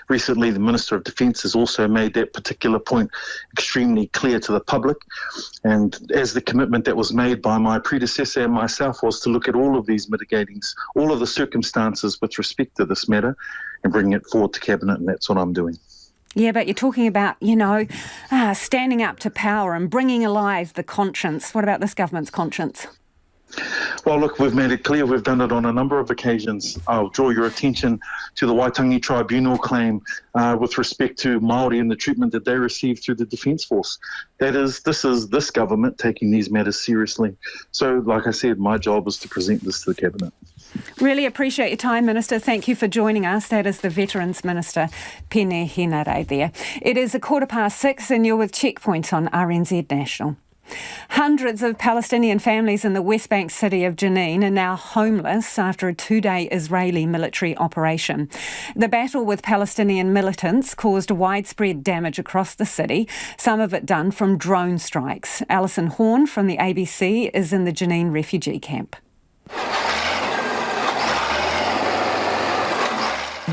[SPEAKER 22] Recently, the Minister of Defence has also made that particular point extremely clear to the public. And as the commitment that was made by my predecessor and myself was to look at all of these mitigatings, all of the circumstances with respect to this matter and bring it forward to Cabinet, and that's what I'm doing.
[SPEAKER 5] Yeah, but you're talking about, standing up to power and bringing alive the conscience. What about this government's conscience?
[SPEAKER 22] Well, look, we've made it clear. We've done it on a number of occasions. I'll draw your attention to the Waitangi Tribunal claim with respect to Māori and the treatment that they received through the Defence Force. This is this government taking these matters seriously. So, like I said, my job is to present this to the Cabinet.
[SPEAKER 5] Really appreciate your time, Minister. Thank you for joining us. That is the Veterans Minister, Pene Henare there. It is 6:15 and you're with Checkpoint on RNZ National. Hundreds of Palestinian families in the West Bank city of Jenin are now homeless after a 2-day Israeli military operation. The battle with Palestinian militants caused widespread damage across the city, some of it done from drone strikes. Alison Horn from the ABC is in the Jenin refugee camp.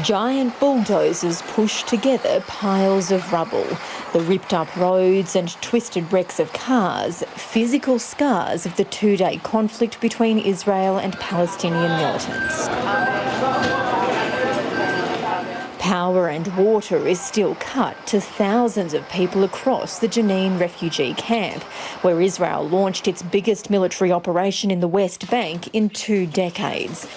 [SPEAKER 7] Giant bulldozers push together piles of rubble. The ripped up roads and twisted wrecks of cars, physical scars of the 2-day conflict between Israel and Palestinian militants. Power and water is still cut to thousands of people across the Jenin refugee camp, where Israel launched its biggest military operation in the West Bank in 2 decades.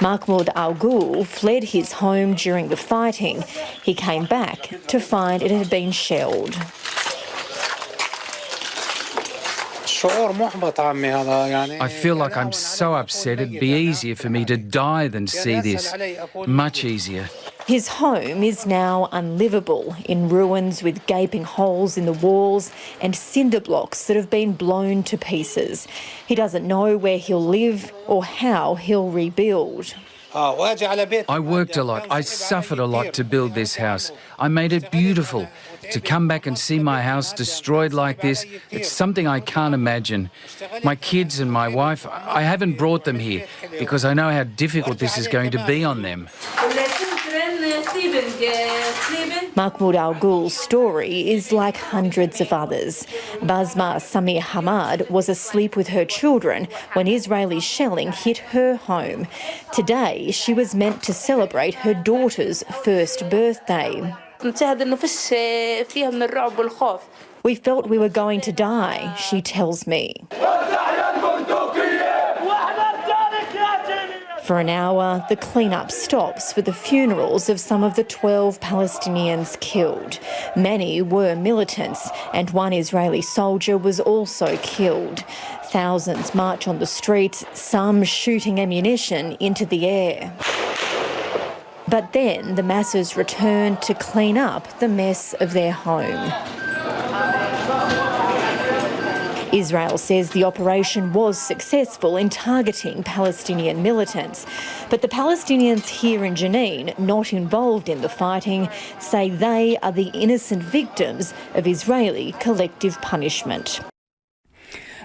[SPEAKER 7] Mahmoud Al-Ghul fled his home during the fighting. He came back to find it had been shelled.
[SPEAKER 11] I feel like I'm so upset it'd be easier for me to die than see this. Much easier.
[SPEAKER 7] His home is now unlivable, in ruins with gaping holes in the walls and cinder blocks that have been blown to pieces. He doesn't know where he'll live or how he'll rebuild.
[SPEAKER 11] I worked a lot. I suffered a lot to build this house. I made it beautiful. To come back and see my house destroyed like this, it's something I can't imagine. My kids and my wife, I haven't brought them here because I know how difficult this is going to be on them.
[SPEAKER 7] Mahmoud Al-Ghul's story is like hundreds of others. Basma Samir Hamad was asleep with her children when Israeli shelling hit her home. Today, she was meant to celebrate her daughter's first birthday. We felt we were going to die, she tells me. For an hour, the clean-up stops for the funerals of some of the 12 Palestinians killed. Many were militants, and one Israeli soldier was also killed. Thousands march on the streets, some shooting ammunition into the air. But then the masses return to clean up the mess of their home. Israel says the operation was successful in targeting Palestinian militants, but the Palestinians here in Jenin, not involved in the fighting, say they are the innocent victims of Israeli collective punishment.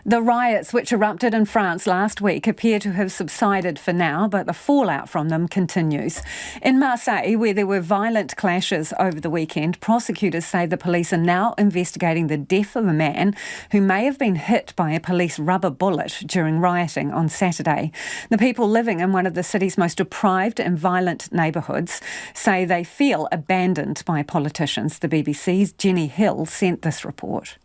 [SPEAKER 5] The riots which erupted in France last week appear to have subsided for now, but the fallout from them continues. In Marseille, where there were violent clashes over the weekend, prosecutors say the police are now investigating the death of a man who may have been hit by a police rubber bullet during rioting on Saturday. The people living in one of the city's most deprived and violent neighbourhoods say they feel abandoned by politicians. The BBC's Jenny Hill sent this report.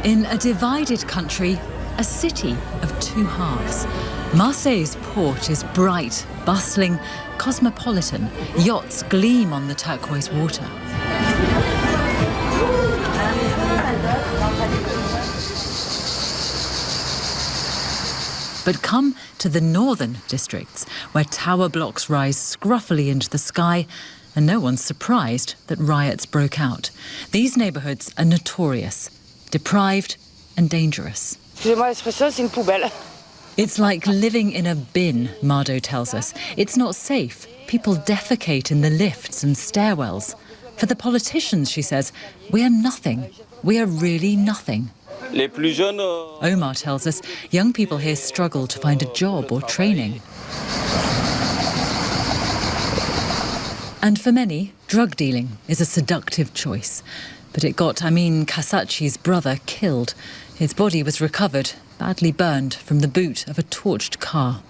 [SPEAKER 23] In a divided country, a city of two halves. Marseille's port is bright, bustling, cosmopolitan. Yachts gleam on the turquoise water. But come to the northern districts, where tower blocks rise scruffily into the sky, and no one's surprised that riots broke out. These neighbourhoods are notorious, deprived and dangerous. It's like living in a bin, Mardo tells us. It's not safe. People defecate in the lifts and stairwells. For the politicians, she says, we are nothing. We are really nothing. Omar tells us young people here struggle to find a job or training. And for many, drug dealing is a seductive choice. But it got Amin Kasachi's brother killed. His body was recovered, badly burned from the boot of a torched car.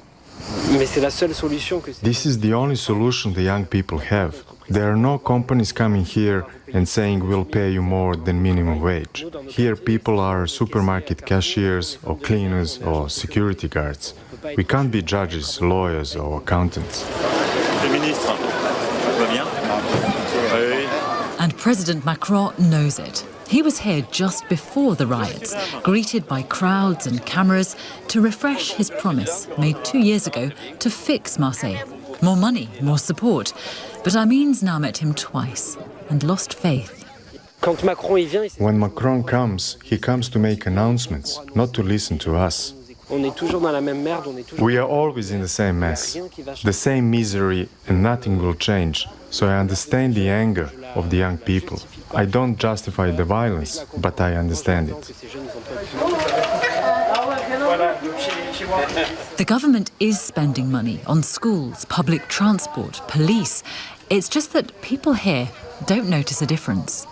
[SPEAKER 24] This is the only solution the young people have. There are no companies coming here and saying we'll pay you more than minimum wage. Here people are supermarket cashiers or cleaners or security guards. We can't be judges, lawyers or accountants.
[SPEAKER 23] And President Macron knows it. He was here just before the riots, greeted by crowds and cameras to refresh his promise made 2 years ago to fix Marseille. more money, more support. But Amin's now met him twice and lost faith.
[SPEAKER 24] When Macron comes, he comes to make announcements, not to listen to us. We are always in the same mess, the same misery, and nothing will change. So I understand the anger of the young people. I don't justify the violence, but I understand it.
[SPEAKER 23] The government is spending money on schools, public transport, police. It's just that people here don't notice a difference.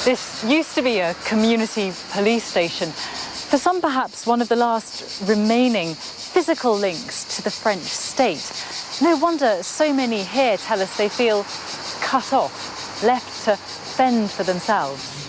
[SPEAKER 12] This used to be a community police station. For some, perhaps one of the last remaining physical links to the French state. No wonder so many here tell us they feel cut off, left to fend for themselves.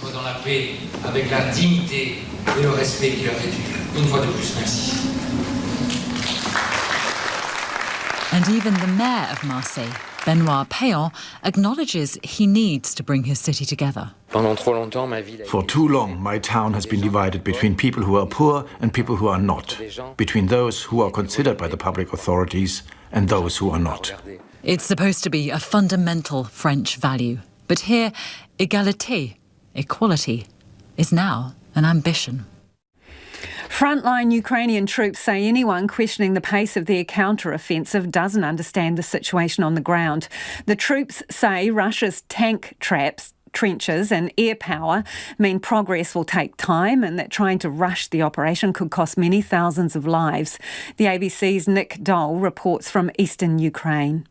[SPEAKER 23] And even the mayor of Marseille, Benoit Payan, acknowledges he needs to bring his city together.
[SPEAKER 14] For too long, my town has been divided between people who are poor and people who are not, between those who are considered by the public authorities and those who are not.
[SPEAKER 23] It's supposed to be a fundamental French value. But here, égalité, equality, is now an ambition.
[SPEAKER 5] Frontline Ukrainian troops say anyone questioning the pace of their counter-offensive doesn't understand the situation on the ground. The troops say Russia's tank traps, trenches and air power mean progress will take time and that trying to rush the operation could cost many thousands of lives. The ABC's Nick Dole reports from eastern Ukraine.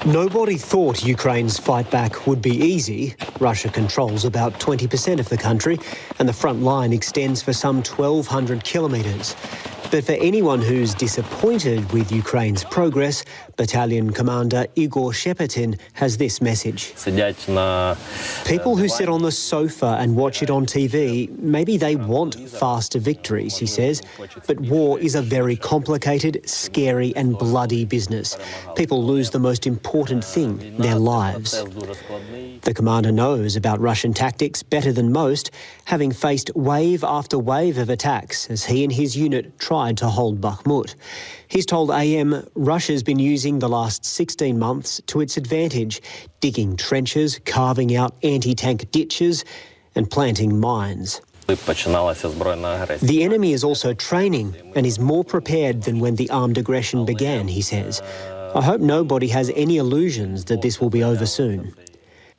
[SPEAKER 15] Nobody thought Ukraine's fight back would be easy. Russia controls about 20% of the country and the front line extends for some 1,200 kilometres. But for anyone who's disappointed with Ukraine's progress, Battalion Commander Igor Shepetin has this message. People who sit on the sofa and watch it on TV, maybe they want faster victories, he says. But war is a very complicated, scary and bloody business. People lose the most important thing, their lives. The commander knows about Russian tactics better than most, having faced wave after wave of attacks as he and his unit tried to hold Bakhmut. He's told AM Russia's been using the last 16 months to its advantage, digging trenches, carving out anti-tank ditches and planting mines. The enemy is also training and is more prepared than when the armed aggression began, he says. I hope nobody has any illusions that this will be over soon.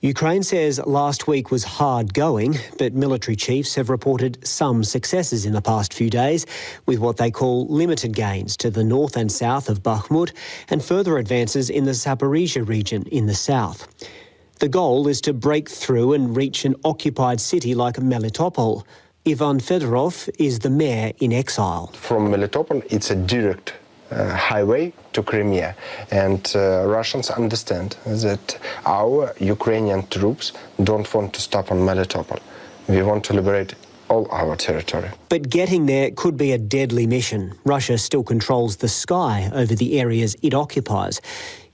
[SPEAKER 15] Ukraine says last week was hard going, but military chiefs have reported some successes in the past few days, with what they call limited gains to the north and south of Bakhmut and further advances in the Zaporizhia region in the south. The goal is to break through and reach an occupied city like Melitopol. Ivan Fedorov is the mayor in exile.
[SPEAKER 16] From Melitopol, it's a direct highway to Crimea, and Russians understand that our Ukrainian troops don't want to stop on Melitopol. We want to liberate all our territory.
[SPEAKER 15] But getting there could be a deadly mission. Russia still controls the sky over the areas it occupies.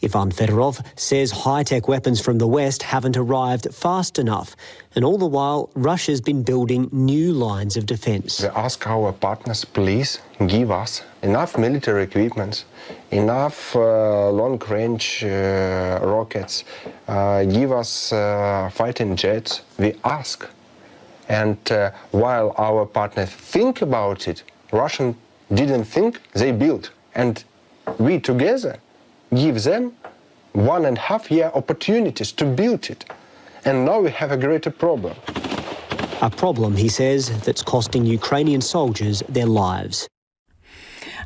[SPEAKER 15] Ivan Fedorov says high-tech weapons from the West haven't arrived fast enough, and all the while Russia's been building new lines of defence.
[SPEAKER 16] We ask our partners, please give us enough military equipment, enough long-range rockets, give us fighting jets. We ask. And while our partners think about it, Russians didn't think, they built. And we together give them 1.5 year opportunities to build it. And now we have a greater problem.
[SPEAKER 15] A problem, he says, that's costing Ukrainian soldiers their lives.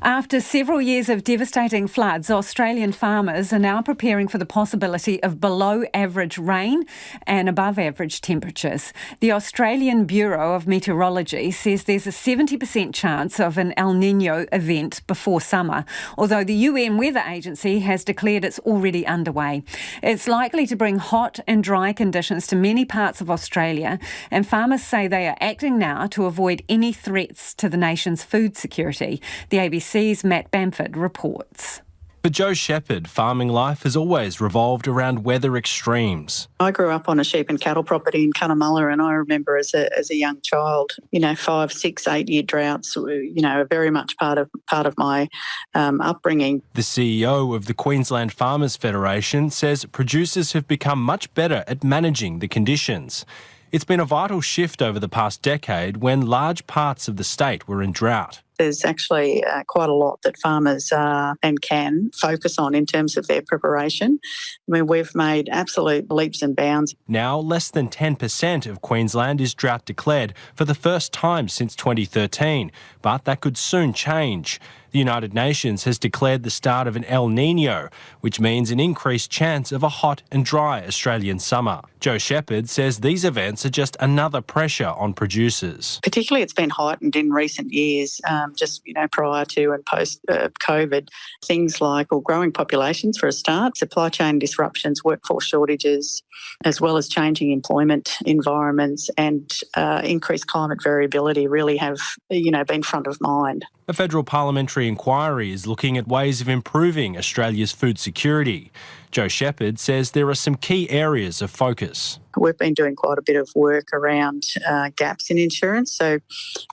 [SPEAKER 5] After several years of devastating floods, Australian farmers are now preparing for the possibility of below-average rain and above-average temperatures. The Australian Bureau of Meteorology says there's a 70% chance of an El Niño event before summer, although the UN Weather Agency has declared it's already underway. It's likely to bring hot and dry conditions to many parts of Australia, and farmers say they are acting now to avoid any threats to the nation's food security. The ABC's Matt Bamford reports.
[SPEAKER 1] For Joe Shepherd, farming life has always revolved around weather extremes.
[SPEAKER 3] I grew up on a sheep and cattle property in Cunnamulla, and I remember as a young child, 5, 6, 8 year droughts were, are very much part of my upbringing.
[SPEAKER 1] The CEO of the Queensland Farmers Federation says producers have become much better at managing the conditions. It's been a vital shift over the past decade when large parts of the state were in drought.
[SPEAKER 3] There's actually quite a lot that farmers and can focus on in terms of their preparation. I mean, we've made absolute leaps and bounds.
[SPEAKER 1] Now, less than 10% of Queensland is drought declared for the first time since 2013, but that could soon change. The United Nations has declared the start of an El Niño, which means an increased chance of a hot and dry Australian summer. Joe Shepherd says these events are just another pressure on producers.
[SPEAKER 3] Particularly it's been heightened in recent years, prior to and post-COVID. Things like growing populations for a start, supply chain disruptions, workforce shortages, as well as changing employment environments and increased climate variability really have, been front of mind.
[SPEAKER 1] A federal parliamentary inquiry is looking at ways of improving Australia's food security. Joe Shepherd says there are some key areas of focus.
[SPEAKER 3] We've been doing quite a bit of work around gaps in insurance. So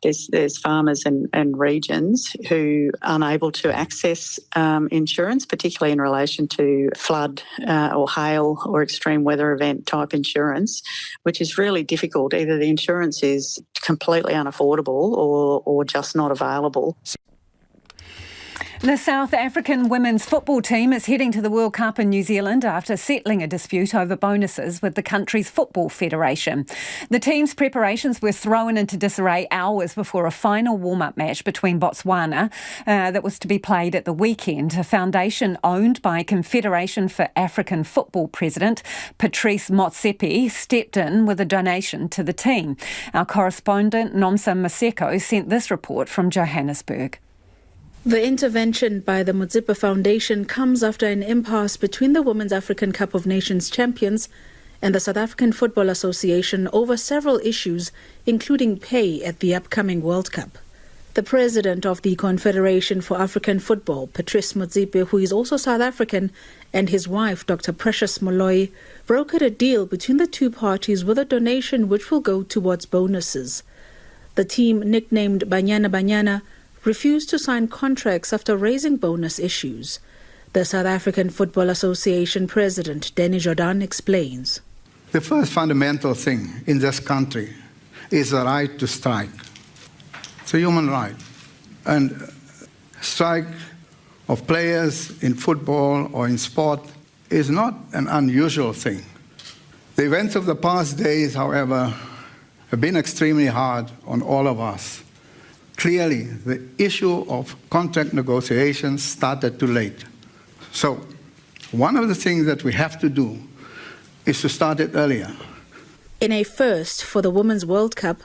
[SPEAKER 3] there's farmers and regions who are unable to access insurance, particularly in relation to flood or hail or extreme weather event type insurance, which is really difficult. Either the insurance is completely unaffordable or just not available.
[SPEAKER 5] The South African women's football team is heading to the World Cup in New Zealand after settling a dispute over bonuses with the country's football federation. The team's preparations were thrown into disarray hours before a final warm-up match between Botswana that was to be played at the weekend. A foundation owned by Confederation for African Football President Patrice Motsepe stepped in with a donation to the team. Our correspondent Nomsa Maseko sent this report from Johannesburg.
[SPEAKER 13] The intervention by the Motsepe Foundation comes after an impasse between the Women's African Cup of Nations champions and the South African Football Association over several issues, including pay at the upcoming World Cup. The president of the Confederation for African Football, Patrice Motsepe, who is also South African, and his wife, Dr. Precious Moloi, brokered a deal between the two parties with a donation which will go towards bonuses. The team, nicknamed Banyana Banyana, refused to sign contracts after raising bonus issues. The South African Football Association president, Danny Jordan, explains.
[SPEAKER 18] The first fundamental thing in this country is the right to strike. It's a human right. And strike of players in football or in sport is not an unusual thing. The events of the past days, however, have been extremely hard on all of us. Clearly, the issue of contract negotiations started too late. So, one of the things that we have to do is to start it earlier.
[SPEAKER 13] In a first for the Women's World Cup,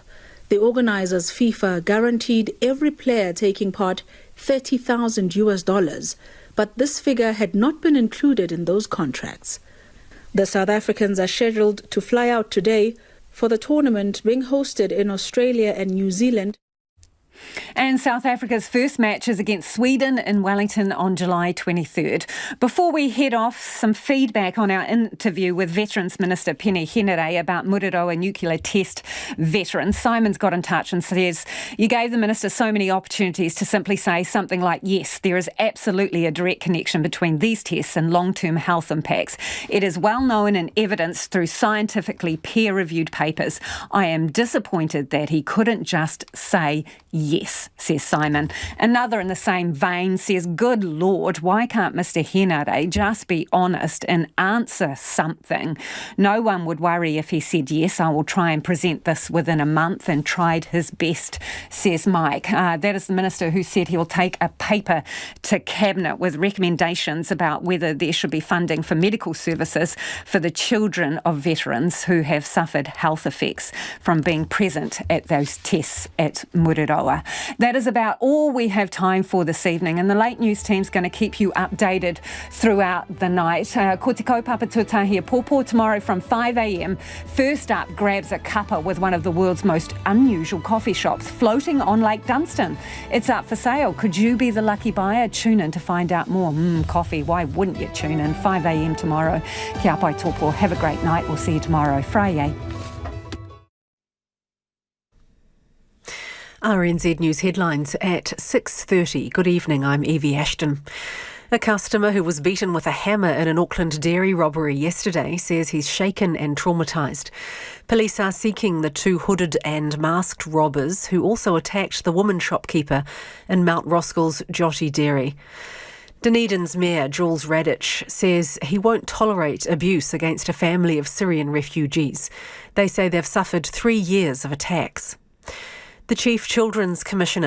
[SPEAKER 13] the organizers FIFA guaranteed every player taking part $30,000, but this figure had not been included in those contracts. The South Africans are scheduled to fly out today for the tournament being hosted in Australia and New Zealand.
[SPEAKER 5] And South Africa's first match is against Sweden in Wellington on July 23rd. Before we head off, some feedback on our interview with Veterans Minister Penny Henare about Rotorua nuclear test veterans. Simon's got in touch and says, you gave the Minister so many opportunities to simply say something like, yes, there is absolutely a direct connection between these tests and long-term health impacts. It is well known and evidenced through scientifically peer-reviewed papers. I am disappointed that he couldn't just say yes, says Simon. Another in the same vein says, good Lord, why can't Mr Henare just be honest and answer something? No one would worry if he said, yes, I will try and present this within a month, and tried his best, says Mike. That is the Minister who said he will take a paper to Cabinet with recommendations about whether there should be funding for medical services for the children of veterans who have suffered health effects from being present at those tests at Rotorua. Rotorua. That is about all we have time for this evening, and the late news team's going to keep you updated throughout the night. Ko te kaupapa tuatahi Pōpō tomorrow from 5 a.m. First up grabs a cuppa with one of the world's most unusual coffee shops floating on Lake Dunstan. It's up for sale. Could you be the lucky buyer? Tune in to find out more. Coffee, why wouldn't you tune in? 5 a.m. tomorrow. Kia pai tōpō. Have a great night. We'll see you tomorrow. Friday.
[SPEAKER 6] RNZ News headlines at 6:30. Good evening, I'm Evie Ashton. A customer who was beaten with a hammer in an Auckland dairy robbery yesterday says he's shaken and traumatised. Police are seeking the two hooded and masked robbers who also attacked the woman shopkeeper in Mount Roskell's Joti Dairy. Dunedin's Mayor Jules Radich says he won't tolerate abuse against a family of Syrian refugees. They say they've suffered 3 years of attacks. The Chief Children's Commissioner